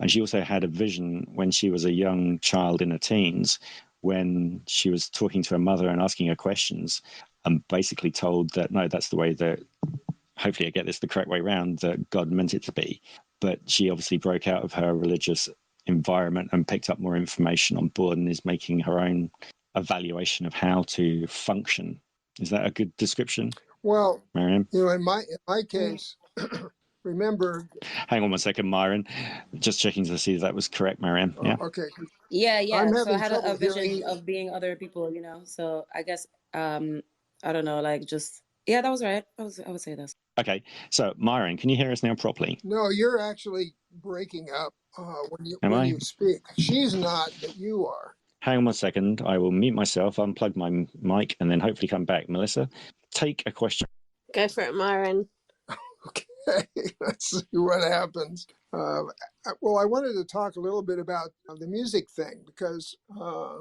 And she also had a vision when she was a young child in her teens, when she was talking to her mother and asking her questions, and basically told that, no, that's the way that, hopefully I get this the correct way around, that God meant it to be. But she obviously broke out of her religious environment and picked up more information on board and is making her own evaluation of how to function. Is that a good description? Well, Marieme? you know, in my case, remember. Hang on 1 second, Myron. Just checking to see if that was correct, Marieme. Yeah. Okay. Yeah. So I had a vision hearing of being other people, you know. So I guess I don't know, like just that was right. I would say this. Okay. So Myron, can you hear us now properly? No, you're actually breaking up when you speak. She's not, but you are. Hang on 1 second. I will mute myself, unplug my mic, and then hopefully come back. Melissa, take a question. Go for it, Myron. Okay, let's see what happens. Well, I wanted to talk a little bit about the music thing because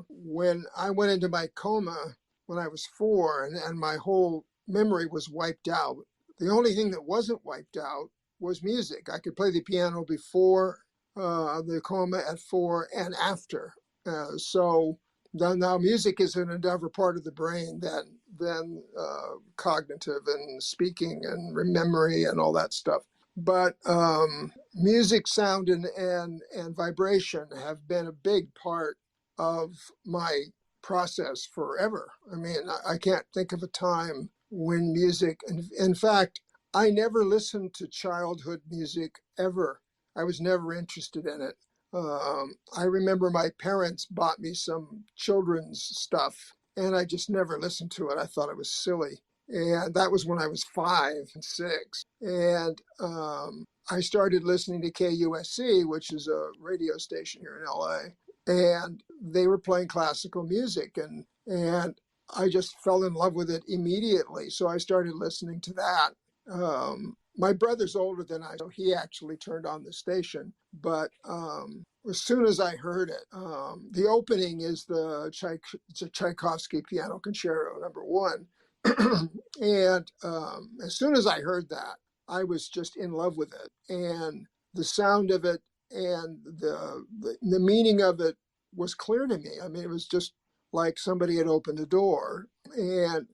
when I went into my coma when I was 4 and my whole memory was wiped out, the only thing that wasn't wiped out was music. I could play the piano before the coma, at 4, and after. So now music is another part of the brain than cognitive and speaking and memory and all that stuff. But music, sound, and vibration have been a big part of my process forever. I mean, I can't think of a time when music, in fact, I never listened to childhood music ever. I was never interested in it. I remember my parents bought me some children's stuff, and I just never listened to it. I thought it was silly. And that was when I was 5 and 6. And I started listening to KUSC, which is a radio station here in LA. And they were playing classical music. And I just fell in love with it immediately. So I started listening to that. My brother's older than I, so he actually turned on the station. But as soon as I heard it, the opening is the Tchaikovsky Piano Concerto No. 1. And as soon as I heard that, I was just in love with it. And the sound of it and the meaning of it was clear to me. I mean, it was just like somebody had opened a door. And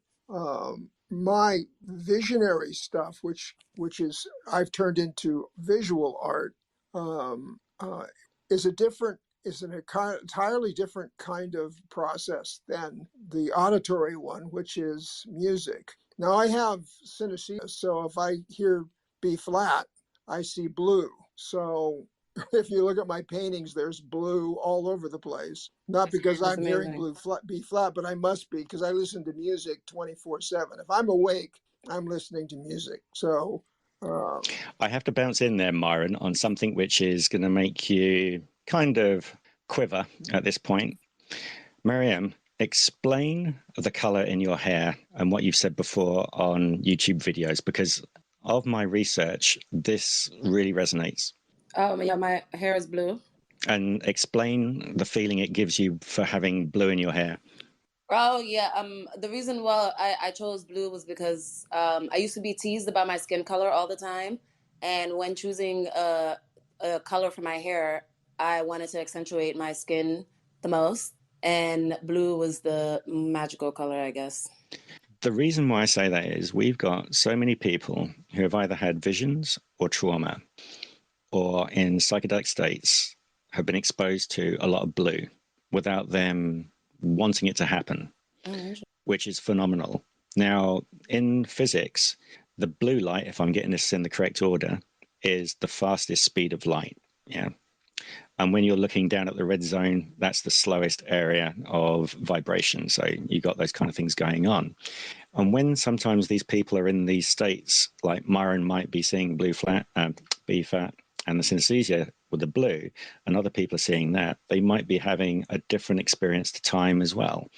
my visionary stuff, which is I've turned into visual art, is an entirely different kind of process than the auditory one, which is music. Now I have synesthesia, so if I hear B flat, I see blue. So if you look at my paintings, there's blue all over the place. Not because That's I'm hearing amazing. B flat, but I must be because I listen to music 24/7. If I'm awake, I'm listening to music. So I have to bounce in there, Myron, on something which is going to make you kind of quiver at this point. Marieme, explain the color in your hair and what you've said before on YouTube videos, because of my research, this really resonates. Yeah, my hair is blue. And explain the feeling it gives you for having blue in your hair. Oh yeah. The reason why I chose blue was because I used to be teased about my skin color all the time, and when choosing a color for my hair, I wanted to accentuate my skin the most, and blue was the magical color, I guess. The reason why I say that is we've got so many people who have either had visions or trauma, or in psychedelic states have been exposed to a lot of blue without them wanting it to happen, which is phenomenal. Now, in physics, the blue light, if I'm getting this in the correct order, is the fastest speed of light. Yeah. And when you're looking down at the red zone, that's the slowest area of vibration. So you got those kind of things going on. And when sometimes these people are in these states, like Myron might be seeing B flat, and the synesthesia with the blue, and other people are seeing that, they might be having a different experience to time as well.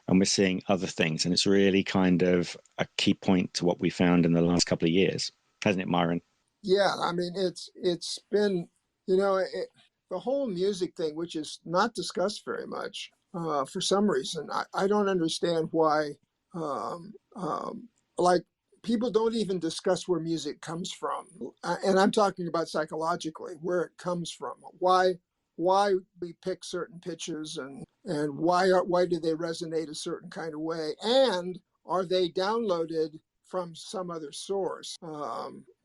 And we're seeing other things. And it's really kind of a key point to what we found in the last couple of years, hasn't it, Myron? yeah, I mean, it's been, you know, the whole music thing, which is not discussed very much for some reason. I don't understand why, like, people don't even discuss where music comes from. And I'm talking about psychologically, where it comes from. Why we pick certain pitches and why do they resonate a certain kind of way? And are they downloaded from some other source?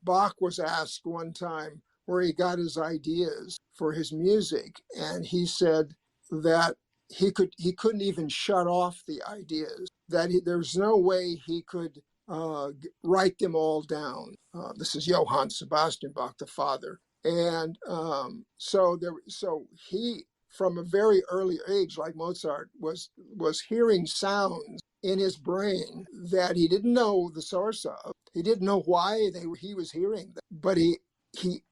Bach was asked one time where he got his ideas for his music, and he said that he couldn't even shut off the ideas. That there's no way he could write them all down. This is Johann Sebastian Bach, the father, and so he, from a very early age, like Mozart, was hearing sounds in his brain that he didn't know the source of. He didn't know why he was hearing them, but he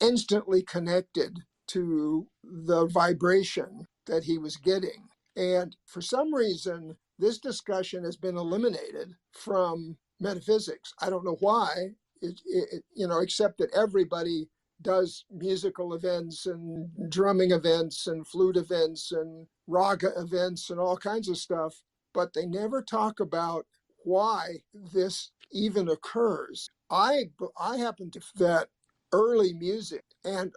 instantly connected to the vibration that he was getting. And for some reason, this discussion has been eliminated from metaphysics. I don't know why, except that everybody does musical events and drumming events and flute events and raga events and all kinds of stuff, but they never talk about why this even occurs. I happen to that early music and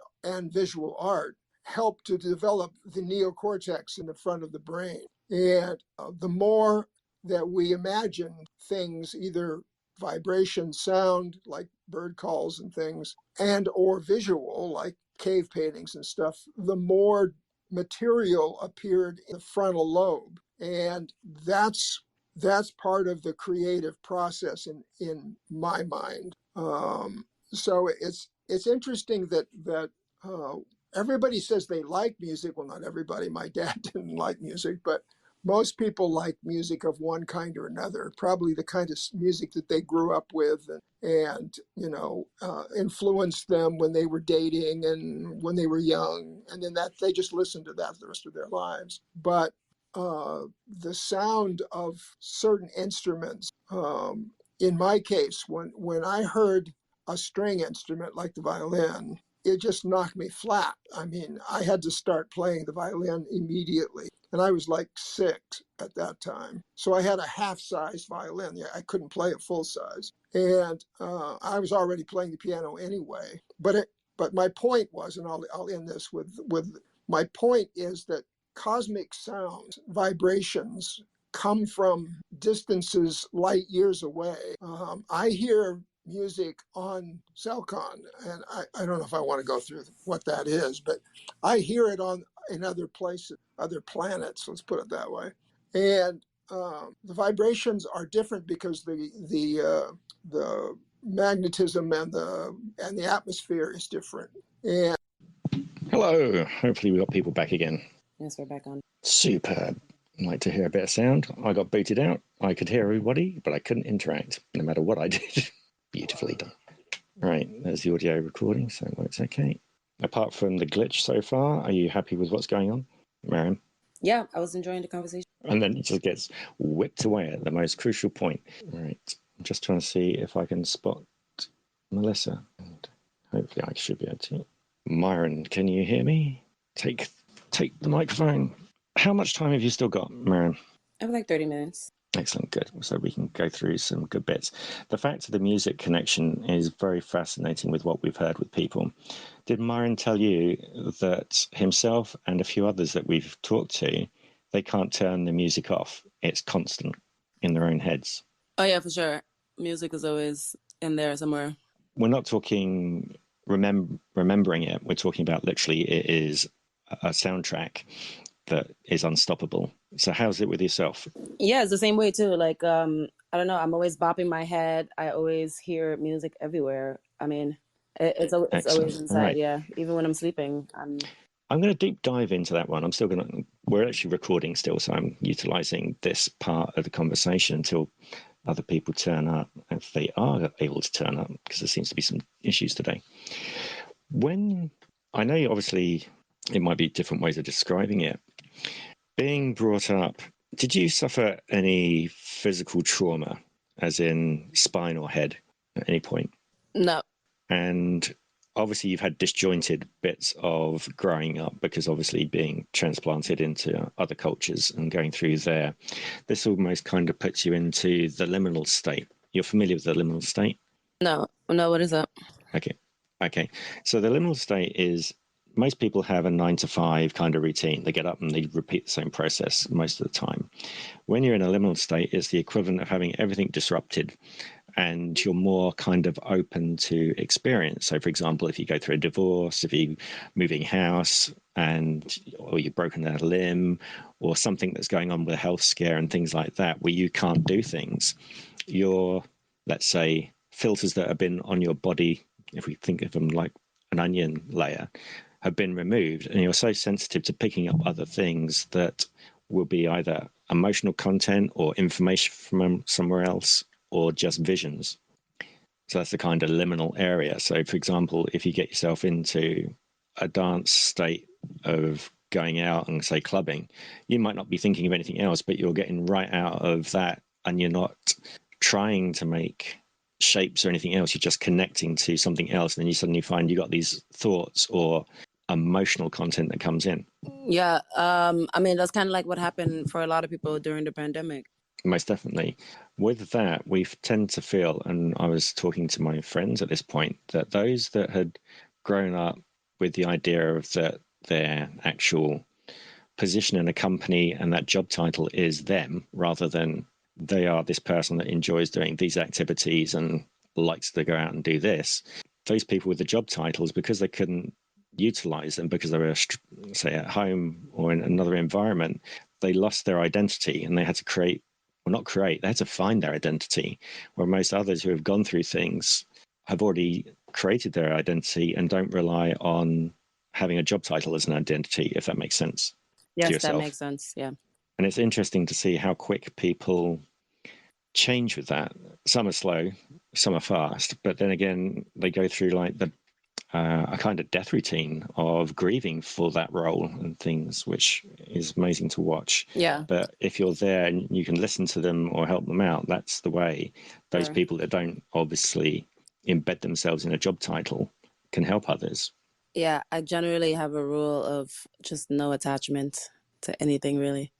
visual art help to develop the neocortex in the front of the brain. And the more that we imagine things, either vibration, sound, like bird calls and things, and or visual, like cave paintings and stuff, the more material appeared in the frontal lobe. And that's part of the creative process in my mind. So it's interesting that everybody says they like music. Well, not everybody. My dad didn't like music, but most people like music of one kind or another. Probably the kind of music that they grew up with, and influenced them when they were dating and when they were young, and then that they just listened to that the rest of their lives. But the sound of certain instruments, in my case, when I heard a string instrument like the violin, it just knocked me flat. I mean, I had to start playing the violin immediately. And I was like 6 at that time. So I had a half-size violin. Yeah, I couldn't play a full size. And I was already playing the piano anyway. But my point was, and I'll end this with my point is that cosmic sounds, vibrations, come from distances light years away. I hear music on Celcon, and I don't know if I want to go through what that is, but I hear it in other places, other planets. Let's put it that way. And the vibrations are different because the magnetism and the atmosphere is different. And Hello. Hopefully we got people back again. Yes, we're back on. Superb. I'd like to hear a bit of sound. I got booted out. I could hear everybody, but I couldn't interact, no matter what I did. Beautifully done. Right, there's the audio recording, so it works okay. Apart from the glitch so far, are you happy with what's going on, Marieme? Yeah, I was enjoying the conversation. And then it just gets whipped away at the most crucial point. Right, I'm just trying to see if I can spot Melissa. And hopefully I should be able to. Myron, can you hear me? Take the microphone. How much time have you still got, Marieme? I have like 30 minutes. Excellent, good. So we can go through some good bits. The fact of the music connection is very fascinating with what we've heard with people. Did Myron tell you that himself and a few others that we've talked to, they can't turn the music off? It's constant in their own heads. Oh yeah, for sure. Music is always in there somewhere. We're not talking remembering it. We're talking about literally it is a soundtrack that is unstoppable. So how's it with yourself? Yeah, it's the same way too. Like, I don't know. I'm always bopping my head. I always hear music everywhere. I mean, it's always inside. Right. Yeah, even when I'm sleeping. I'm going to deep dive into that one. We're actually recording still, so I'm utilizing this part of the conversation until other people turn up, if they are able to turn up, because there seems to be some issues today. When I know, obviously, it might be different ways of describing it. Being brought up, did you suffer any physical trauma, as in spine or head, at any point? No. And obviously you've had disjointed bits of growing up because obviously being transplanted into other cultures and going through there. This almost kind of puts you into the liminal state. You're familiar with the liminal state? No, what is that? Okay. So the liminal state is, most people have a 9 to 5 kind of routine. They get up and they repeat the same process most of the time. When you're in a liminal state, it's the equivalent of having everything disrupted and you're more kind of open to experience. So, for example, if you go through a divorce, if you're moving house or you've broken a limb or something that's going on with a health scare and things like that, where you can't do things, your, let's say, filters that have been on your body, if we think of them like an onion layer, have been removed, and you're so sensitive to picking up other things that will be either emotional content or information from somewhere else or just visions. So that's the kind of liminal area. So, for example, if you get yourself into a dance state of going out and, say, clubbing, you might not be thinking of anything else, but you're getting right out of that and you're not trying to make shapes or anything else. You're just connecting to something else, and then you suddenly find you got these thoughts or emotional content that comes in. Yeah, I mean, that's kind of like what happened for a lot of people during the pandemic. Most definitely. With that, we tend to feel, and I was talking to my friends at this point, that those that had grown up with the idea of that their actual position in a company and that job title is them, rather than they are this person that enjoys doing these activities and likes to go out and do this. Those people with the job titles, because they couldn't utilize them because they were, say, at home or in another environment, they lost their identity and they had to they had to find their identity, where most others who have gone through things have already created their identity and don't rely on having a job title as an identity, if that makes sense. Yes, that makes sense. Yeah. And it's interesting to see how quick people change with that. Some are slow, some are fast, but then again, they go through like a kind of death routine of grieving for that role and things, which is amazing to watch. Yeah. But if you're there and you can listen to them or help them out, that's the way. Those people that don't obviously embed themselves in a job title can help others. Yeah, I generally have a rule of just no attachment to anything, really.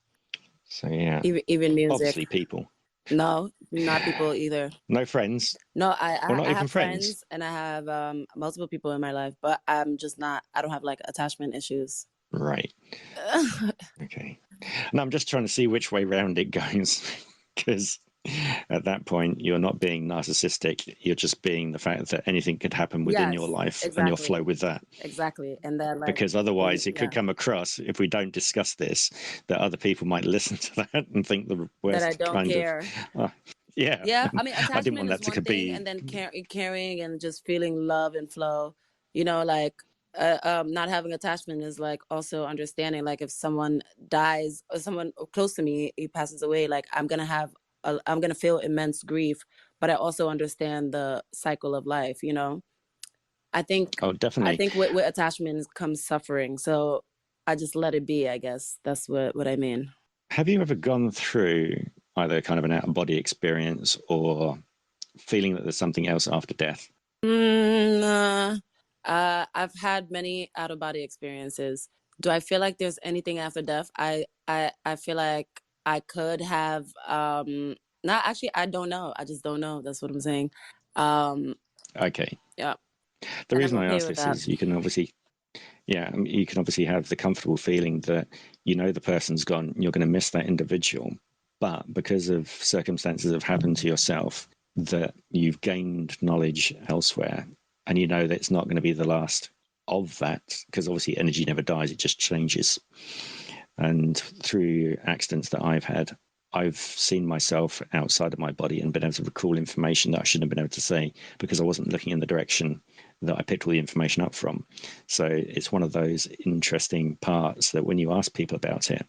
So yeah, even music. Obviously people. No, not people either. No friends. No, I not even have friends, and I have multiple people in my life, but I'm just not. I don't have like attachment issues. Right. Okay. And I'm just trying to see which way round it goes, because at that point you're not being narcissistic, you're just being the fact that anything could happen within your life, and you'll flow with that. Exactly. And then like, because otherwise it could come across, if we don't discuss this, that other people might listen to that and think the worst that I don't kind care. Yeah, I mean, attachment I didn't want that is to one thing, be... and then caring and just feeling love and flow, you know, like not having attachment is like also understanding, like if someone dies or someone close to me, he passes away, like I'm gonna feel immense grief, but I also understand the cycle of life, you know. I think definitely. I think with attachment comes suffering, so I just let it be, I guess. That's what I mean. Have you ever gone through either kind of an out-of-body experience or feeling that there's something else after death? I've had many out-of-body experiences. Do I feel like there's anything after death? I feel like I could have not actually, I don't know. I just don't know. That's what I'm saying. Okay. Yeah. The reason I ask this is you can obviously have the comfortable feeling that you know the person's gone, you're going to miss that individual, but because of circumstances that have happened to yourself, that you've gained knowledge elsewhere, and you know that it's not going to be the last of that, because obviously energy never dies, it just changes. And through accidents that I've had, I've seen myself outside of my body and been able to recall information that I shouldn't have been able to say because I wasn't looking in the direction that I picked all the information up from. So it's one of those interesting parts that when you ask people about it,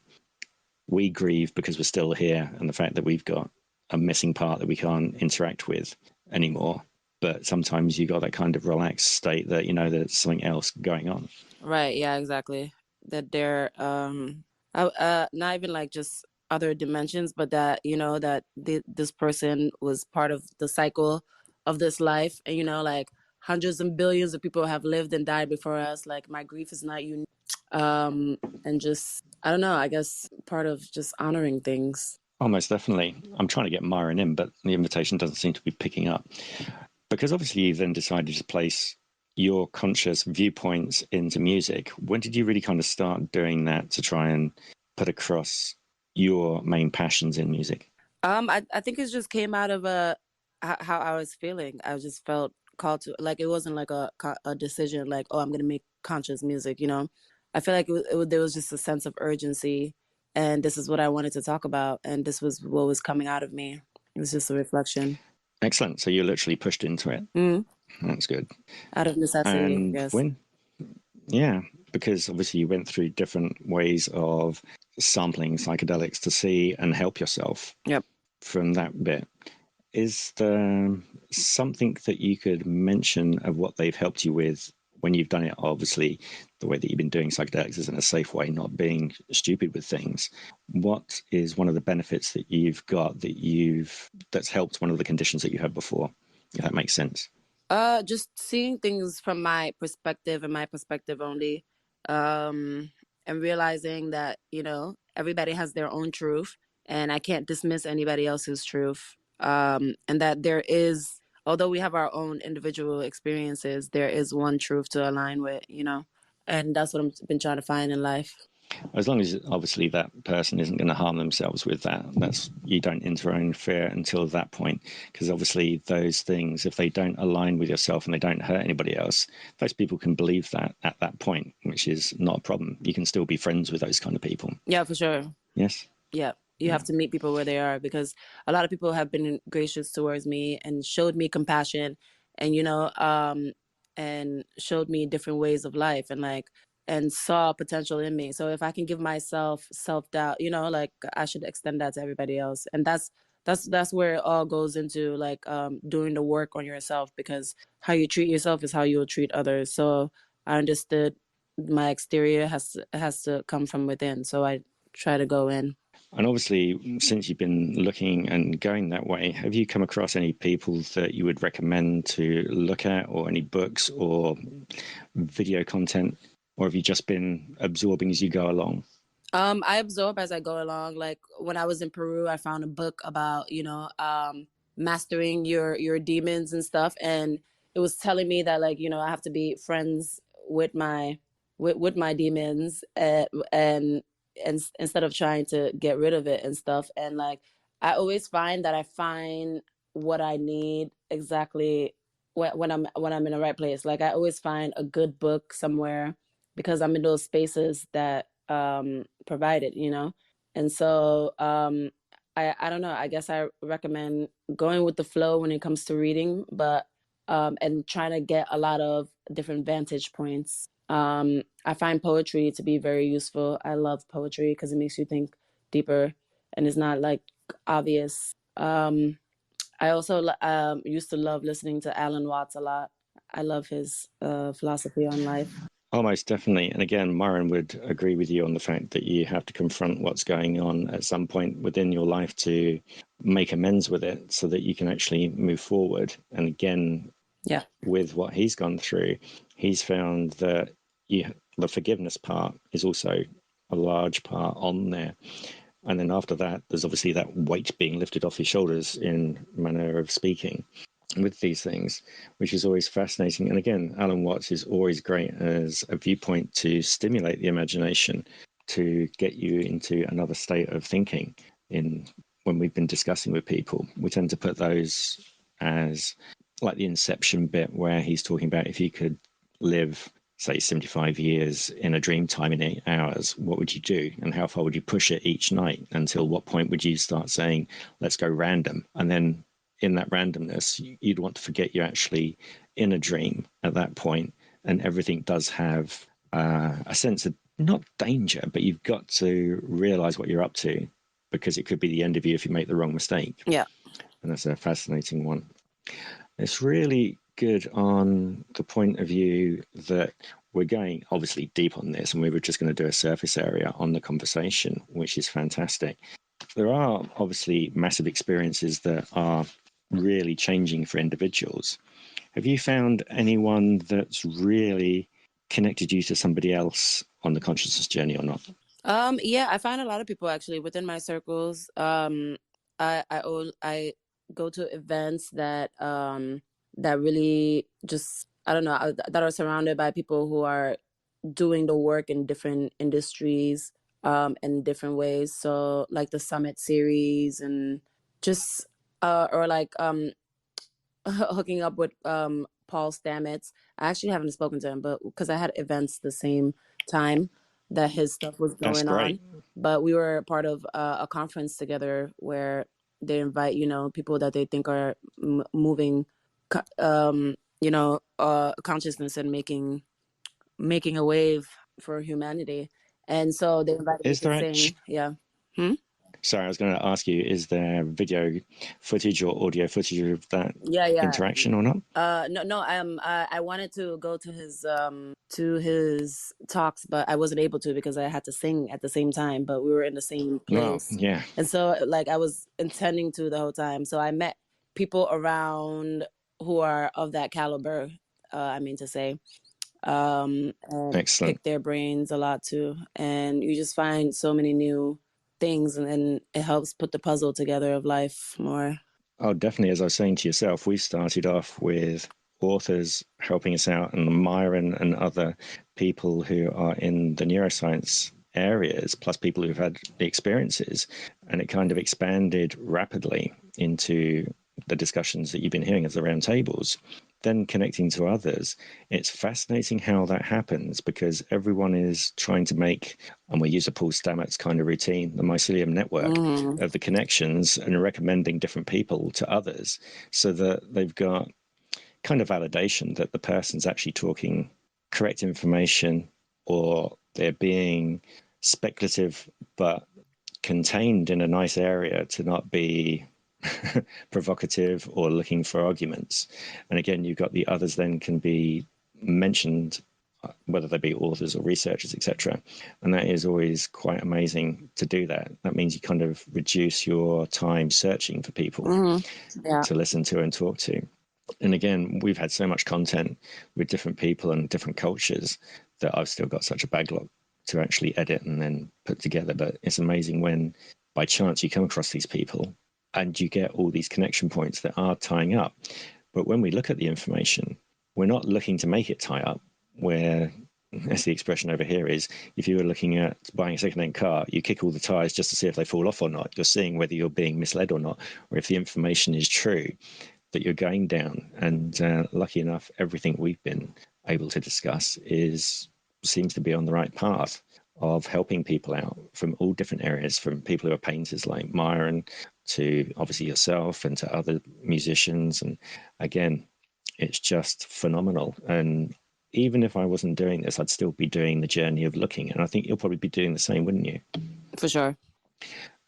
we grieve because we're still here, and the fact that we've got a missing part that we can't interact with anymore. But sometimes you got that kind of relaxed state that you know there's something else going on. Right. Yeah, exactly. That they're not even like just other dimensions, but that, you know, that this person was part of the cycle of this life, and you know, like hundreds and billions of people have lived and died before us. Like my grief is not unique. And just, I don't know, I guess part of just honoring things. Oh, most definitely. I'm trying to get Myron in, but the invitation doesn't seem to be picking up, because obviously you then decided to place your conscious viewpoints into music. When did you really kind of start doing that to try and put across your main passions in music? I think it just came out of how I was feeling. I just felt called to, like, it wasn't like a decision, like, oh, I'm gonna make conscious music, you know. I feel like there was just a sense of urgency, and this is what I wanted to talk about, and this was what was coming out of me. It was just a reflection. Excellent. So you literally pushed into it. Mm-hmm. That's good. Out of necessity, and yes. Because obviously you went through different ways of sampling psychedelics to see and help yourself. Yep. From that bit. Is there something that you could mention of what they've helped you with when you've done it? Obviously, the way that you've been doing psychedelics is in a safe way, not being stupid with things. What is one of the benefits that you've got that's helped one of the conditions that you had before, if that makes sense? Just seeing things from my perspective and my perspective only, and realizing that, you know, everybody has their own truth, and I can't dismiss anybody else's truth. And that there is, although we have our own individual experiences, there is one truth to align with, you know, and that's what I've been trying to find in life. As long as obviously that person isn't going to harm themselves with that, you don't interfere until that point, because obviously those things, if they don't align with yourself and they don't hurt anybody else, those people can believe that at that point, which is not a problem. You can still be friends with those kind of people. Yeah, for sure. Yes. Yeah. You have to meet people where they are, because a lot of people have been gracious towards me and showed me compassion and and showed me different ways of life, and like and saw potential in me. So if I can give myself self-doubt, like I should extend that to everybody else. And that's where it all goes into, like doing the work on yourself, because how you treat yourself is how you'll treat others. So I understood my exterior has to come from within. So I try to go in. And obviously, since you've been looking and going that way, have you come across any people that you would recommend to look at, or any books or video content, or have you just been absorbing as you go along? I absorb as I go along. Like when I was in Peru, I found a book about, mastering your demons and stuff. And it was telling me that, like, I have to be friends with my demons, and instead of trying to get rid of it and stuff. And like, I always find that I find what I need exactly when I'm in the right place. Like I always find a good book somewhere, because I'm in those spaces that provide it, And so I don't know, I guess I recommend going with the flow when it comes to reading, but and trying to get a lot of different vantage points. I find poetry to be very useful. I love poetry because it makes you think deeper and it's not like obvious. I also used to love listening to Alan Watts a lot. I love his philosophy on life. Oh, most definitely. And again, Myron would agree with you on the fact that you have to confront what's going on at some point within your life to make amends with it so that you can actually move forward. And again, with what he's gone through, he's found that the forgiveness part is also a large part on there. And then after that, there's obviously that weight being lifted off his shoulders in manner of speaking with these things, which is always fascinating. And again, Alan Watts is always great as a viewpoint to stimulate the imagination, to get you into another state of thinking. When we've been discussing with people, we tend to put those as like the inception bit, where he's talking about if you could live, say, 75 years in a dream time in 8 hours, what would you do? And how far would you push it each night? Until what point would you start saying, let's go random? And then in that randomness, you'd want to forget you're actually in a dream at that point, and everything does have a sense of not danger, but you've got to realize what you're up to, because it could be the end of you if you make the wrong mistake. Yeah. And that's a fascinating one. It's really good on the point of view that we're going obviously deep on this, and we were just going to do a surface area on the conversation, which is fantastic. There are obviously massive experiences that are really changing for individuals. Have you found anyone that's really connected you to somebody else on the consciousness journey or not? Yeah, I find a lot of people actually within my circles. I go to events that really just, I don't know, that are surrounded by people who are doing the work in different industries in different ways. So like the Summit series, and just or like hooking up with Paul Stamets. I actually haven't spoken to him, but because I had events the same time that his stuff was going on. But we were part of a conference together where they invite, people that they think are moving, consciousness and making a wave for humanity. And so they invited me to sing. Yeah. Sorry, I was going to ask you, is there video footage or audio footage of that interaction or not? No. I wanted to go to his talks, but I wasn't able to because I had to sing at the same time. But we were in the same place, and so like I was intending to the whole time. So I met people around who are of that caliber. I mean to say, and pick their brains a lot too. And you just find so many new things, and then it helps put the puzzle together of life more. Oh, definitely. As I was saying to yourself, we started off with authors helping us out, and Myron and other people who are in the neuroscience areas, plus people who've had the experiences, and it kind of expanded rapidly into the discussions that you've been hearing as the roundtables, then connecting to others. It's fascinating how that happens, because everyone is trying to make, and we use a Paul Stamets kind of routine, the mycelium network of the connections, and recommending different people to others so that they've got kind of validation that the person's actually talking correct information, or they're being speculative but contained in a nice area to not be provocative or looking for arguments. And again, you've got the others then can be mentioned, whether they be authors or researchers, etc. And that is always quite amazing to do that. That means you kind of reduce your time searching for people to listen to and talk to. And again, we've had so much content with different people and different cultures that I've still got such a backlog to actually edit and then put together. But it's amazing when by chance you come across these people and you get all these connection points that are tying up. But when we look at the information, we're not looking to make it tie up. Where, as the expression over here is, if you were looking at buying a second-hand car, you kick all the tires just to see if they fall off or not. You're seeing whether you're being misled or not, or if the information is true that you're going down. And lucky enough, everything we've been able to discuss seems to be on the right path of helping people out from all different areas, from people who are painters like Myron to obviously yourself and to other musicians. And again, it's just phenomenal. And even if I wasn't doing this, I'd still be doing the journey of looking. And I think you'll probably be doing the same, wouldn't you? For sure.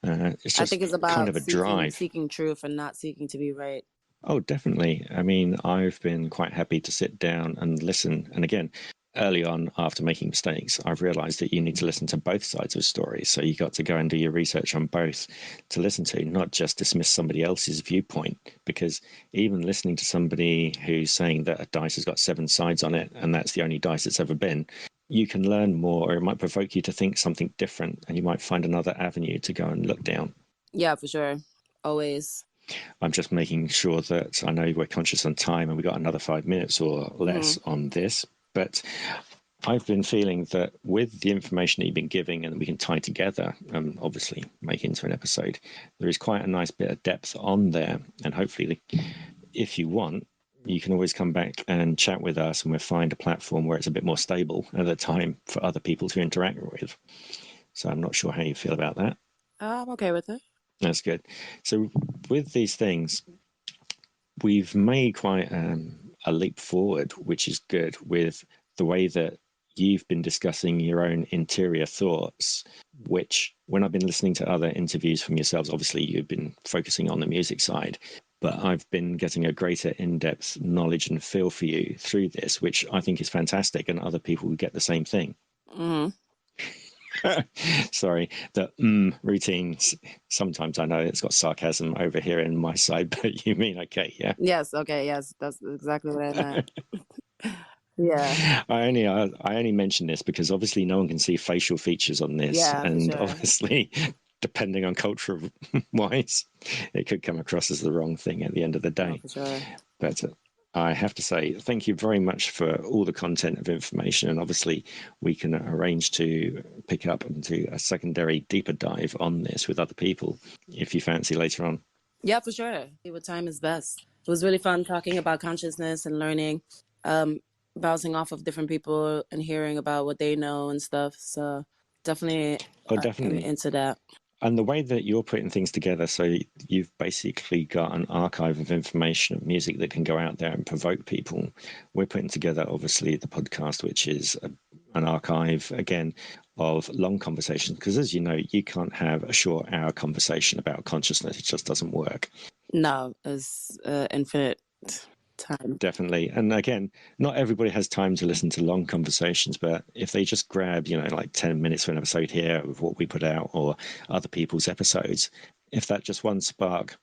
It's just I think it's about kind of a drive. seeking truth and not seeking to be right. Oh, definitely. I mean, I've been quite happy to sit down and listen. And again, early on, after making mistakes, I've realized that you need to listen to both sides of stories. So you got to go and do your research on both to listen to, not just dismiss somebody else's viewpoint. Because even listening to somebody who's saying that a dice has got 7 sides on it and that's the only dice it's ever been, you can learn more, or it might provoke you to think something different, and you might find another avenue to go and look down. Yeah, for sure. Always. I'm just making sure that I know we're conscious on time and we've got another 5 minutes or less on this. But I've been feeling that with the information that you've been giving and that we can tie together and obviously make into an episode, there is quite a nice bit of depth on there. And hopefully, if you want, you can always come back and chat with us, and we'll find a platform where it's a bit more stable at the time for other people to interact with. So I'm not sure how you feel about that. I'm okay with it. That's good. So with these things, we've made quite a leap forward, which is good, with the way that you've been discussing your own interior thoughts, which when I've been listening to other interviews from yourselves, obviously you've been focusing on the music side, but I've been getting a greater in-depth knowledge and feel for you through this, which I think is fantastic, and other people will get the same thing. Sorry, the routines. Sometimes I know it's got sarcasm over here in my side, but you mean okay, yeah? Yes, okay, yes, that's exactly what I meant. Yeah. I only mention this because obviously no one can see facial features on this, Yeah, for and sure. obviously, depending on culture wise, it could come across as the wrong thing at the end of the day. For sure. But I have to say thank you very much for all the content of information, and obviously we can arrange to pick up and do a secondary deeper dive on this with other people if you fancy later on. Yeah, for sure. What time is best? It was really fun talking about consciousness and learning, bouncing off of different people and hearing about what they know and stuff. So definitely, I'm into that. And the way that you're putting things together, so you've basically got an archive of information of music that can go out there and provoke people. We're putting together, obviously, the podcast, which is an archive, again, of long conversations. Because as you know, you can't have a short hour conversation about consciousness. It just doesn't work. No, it's infinite time. Definitely. And again, not everybody has time to listen to long conversations, but if they just grab, like 10 minutes for an episode here of what we put out or other people's episodes, if that just one spark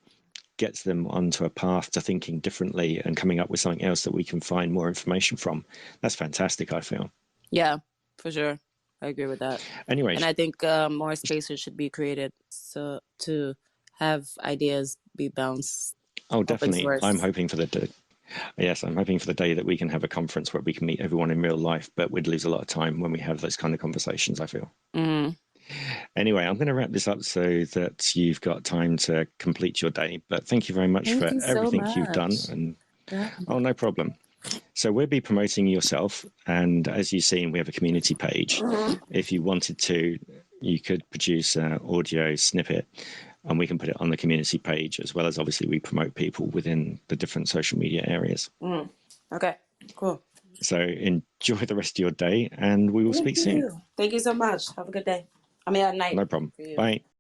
gets them onto a path to thinking differently and coming up with something else that we can find more information from, that's fantastic, I feel. Yeah, for sure. I agree with that. Anyway. And I think more spaces should be created so to have ideas be bounced. Oh, definitely. I'm hoping for the day. Yes, I'm hoping for the day that we can have a conference where we can meet everyone in real life, but we'd lose a lot of time when we have those kind of conversations, I feel. Anyway, I'm going to wrap this up so that you've got time to complete your day. But thank you very much for everything you've done. And oh, no problem. So we'll be promoting yourself. And as you've seen, we have a community page. If you wanted to, you could produce an audio snippet and we can put it on the community page, as well as obviously we promote people within the different social media areas. Okay, cool. So enjoy the rest of your day, and we will speak soon. Thank you so much. Have a good day. I mean, at night No problem. for you. Bye.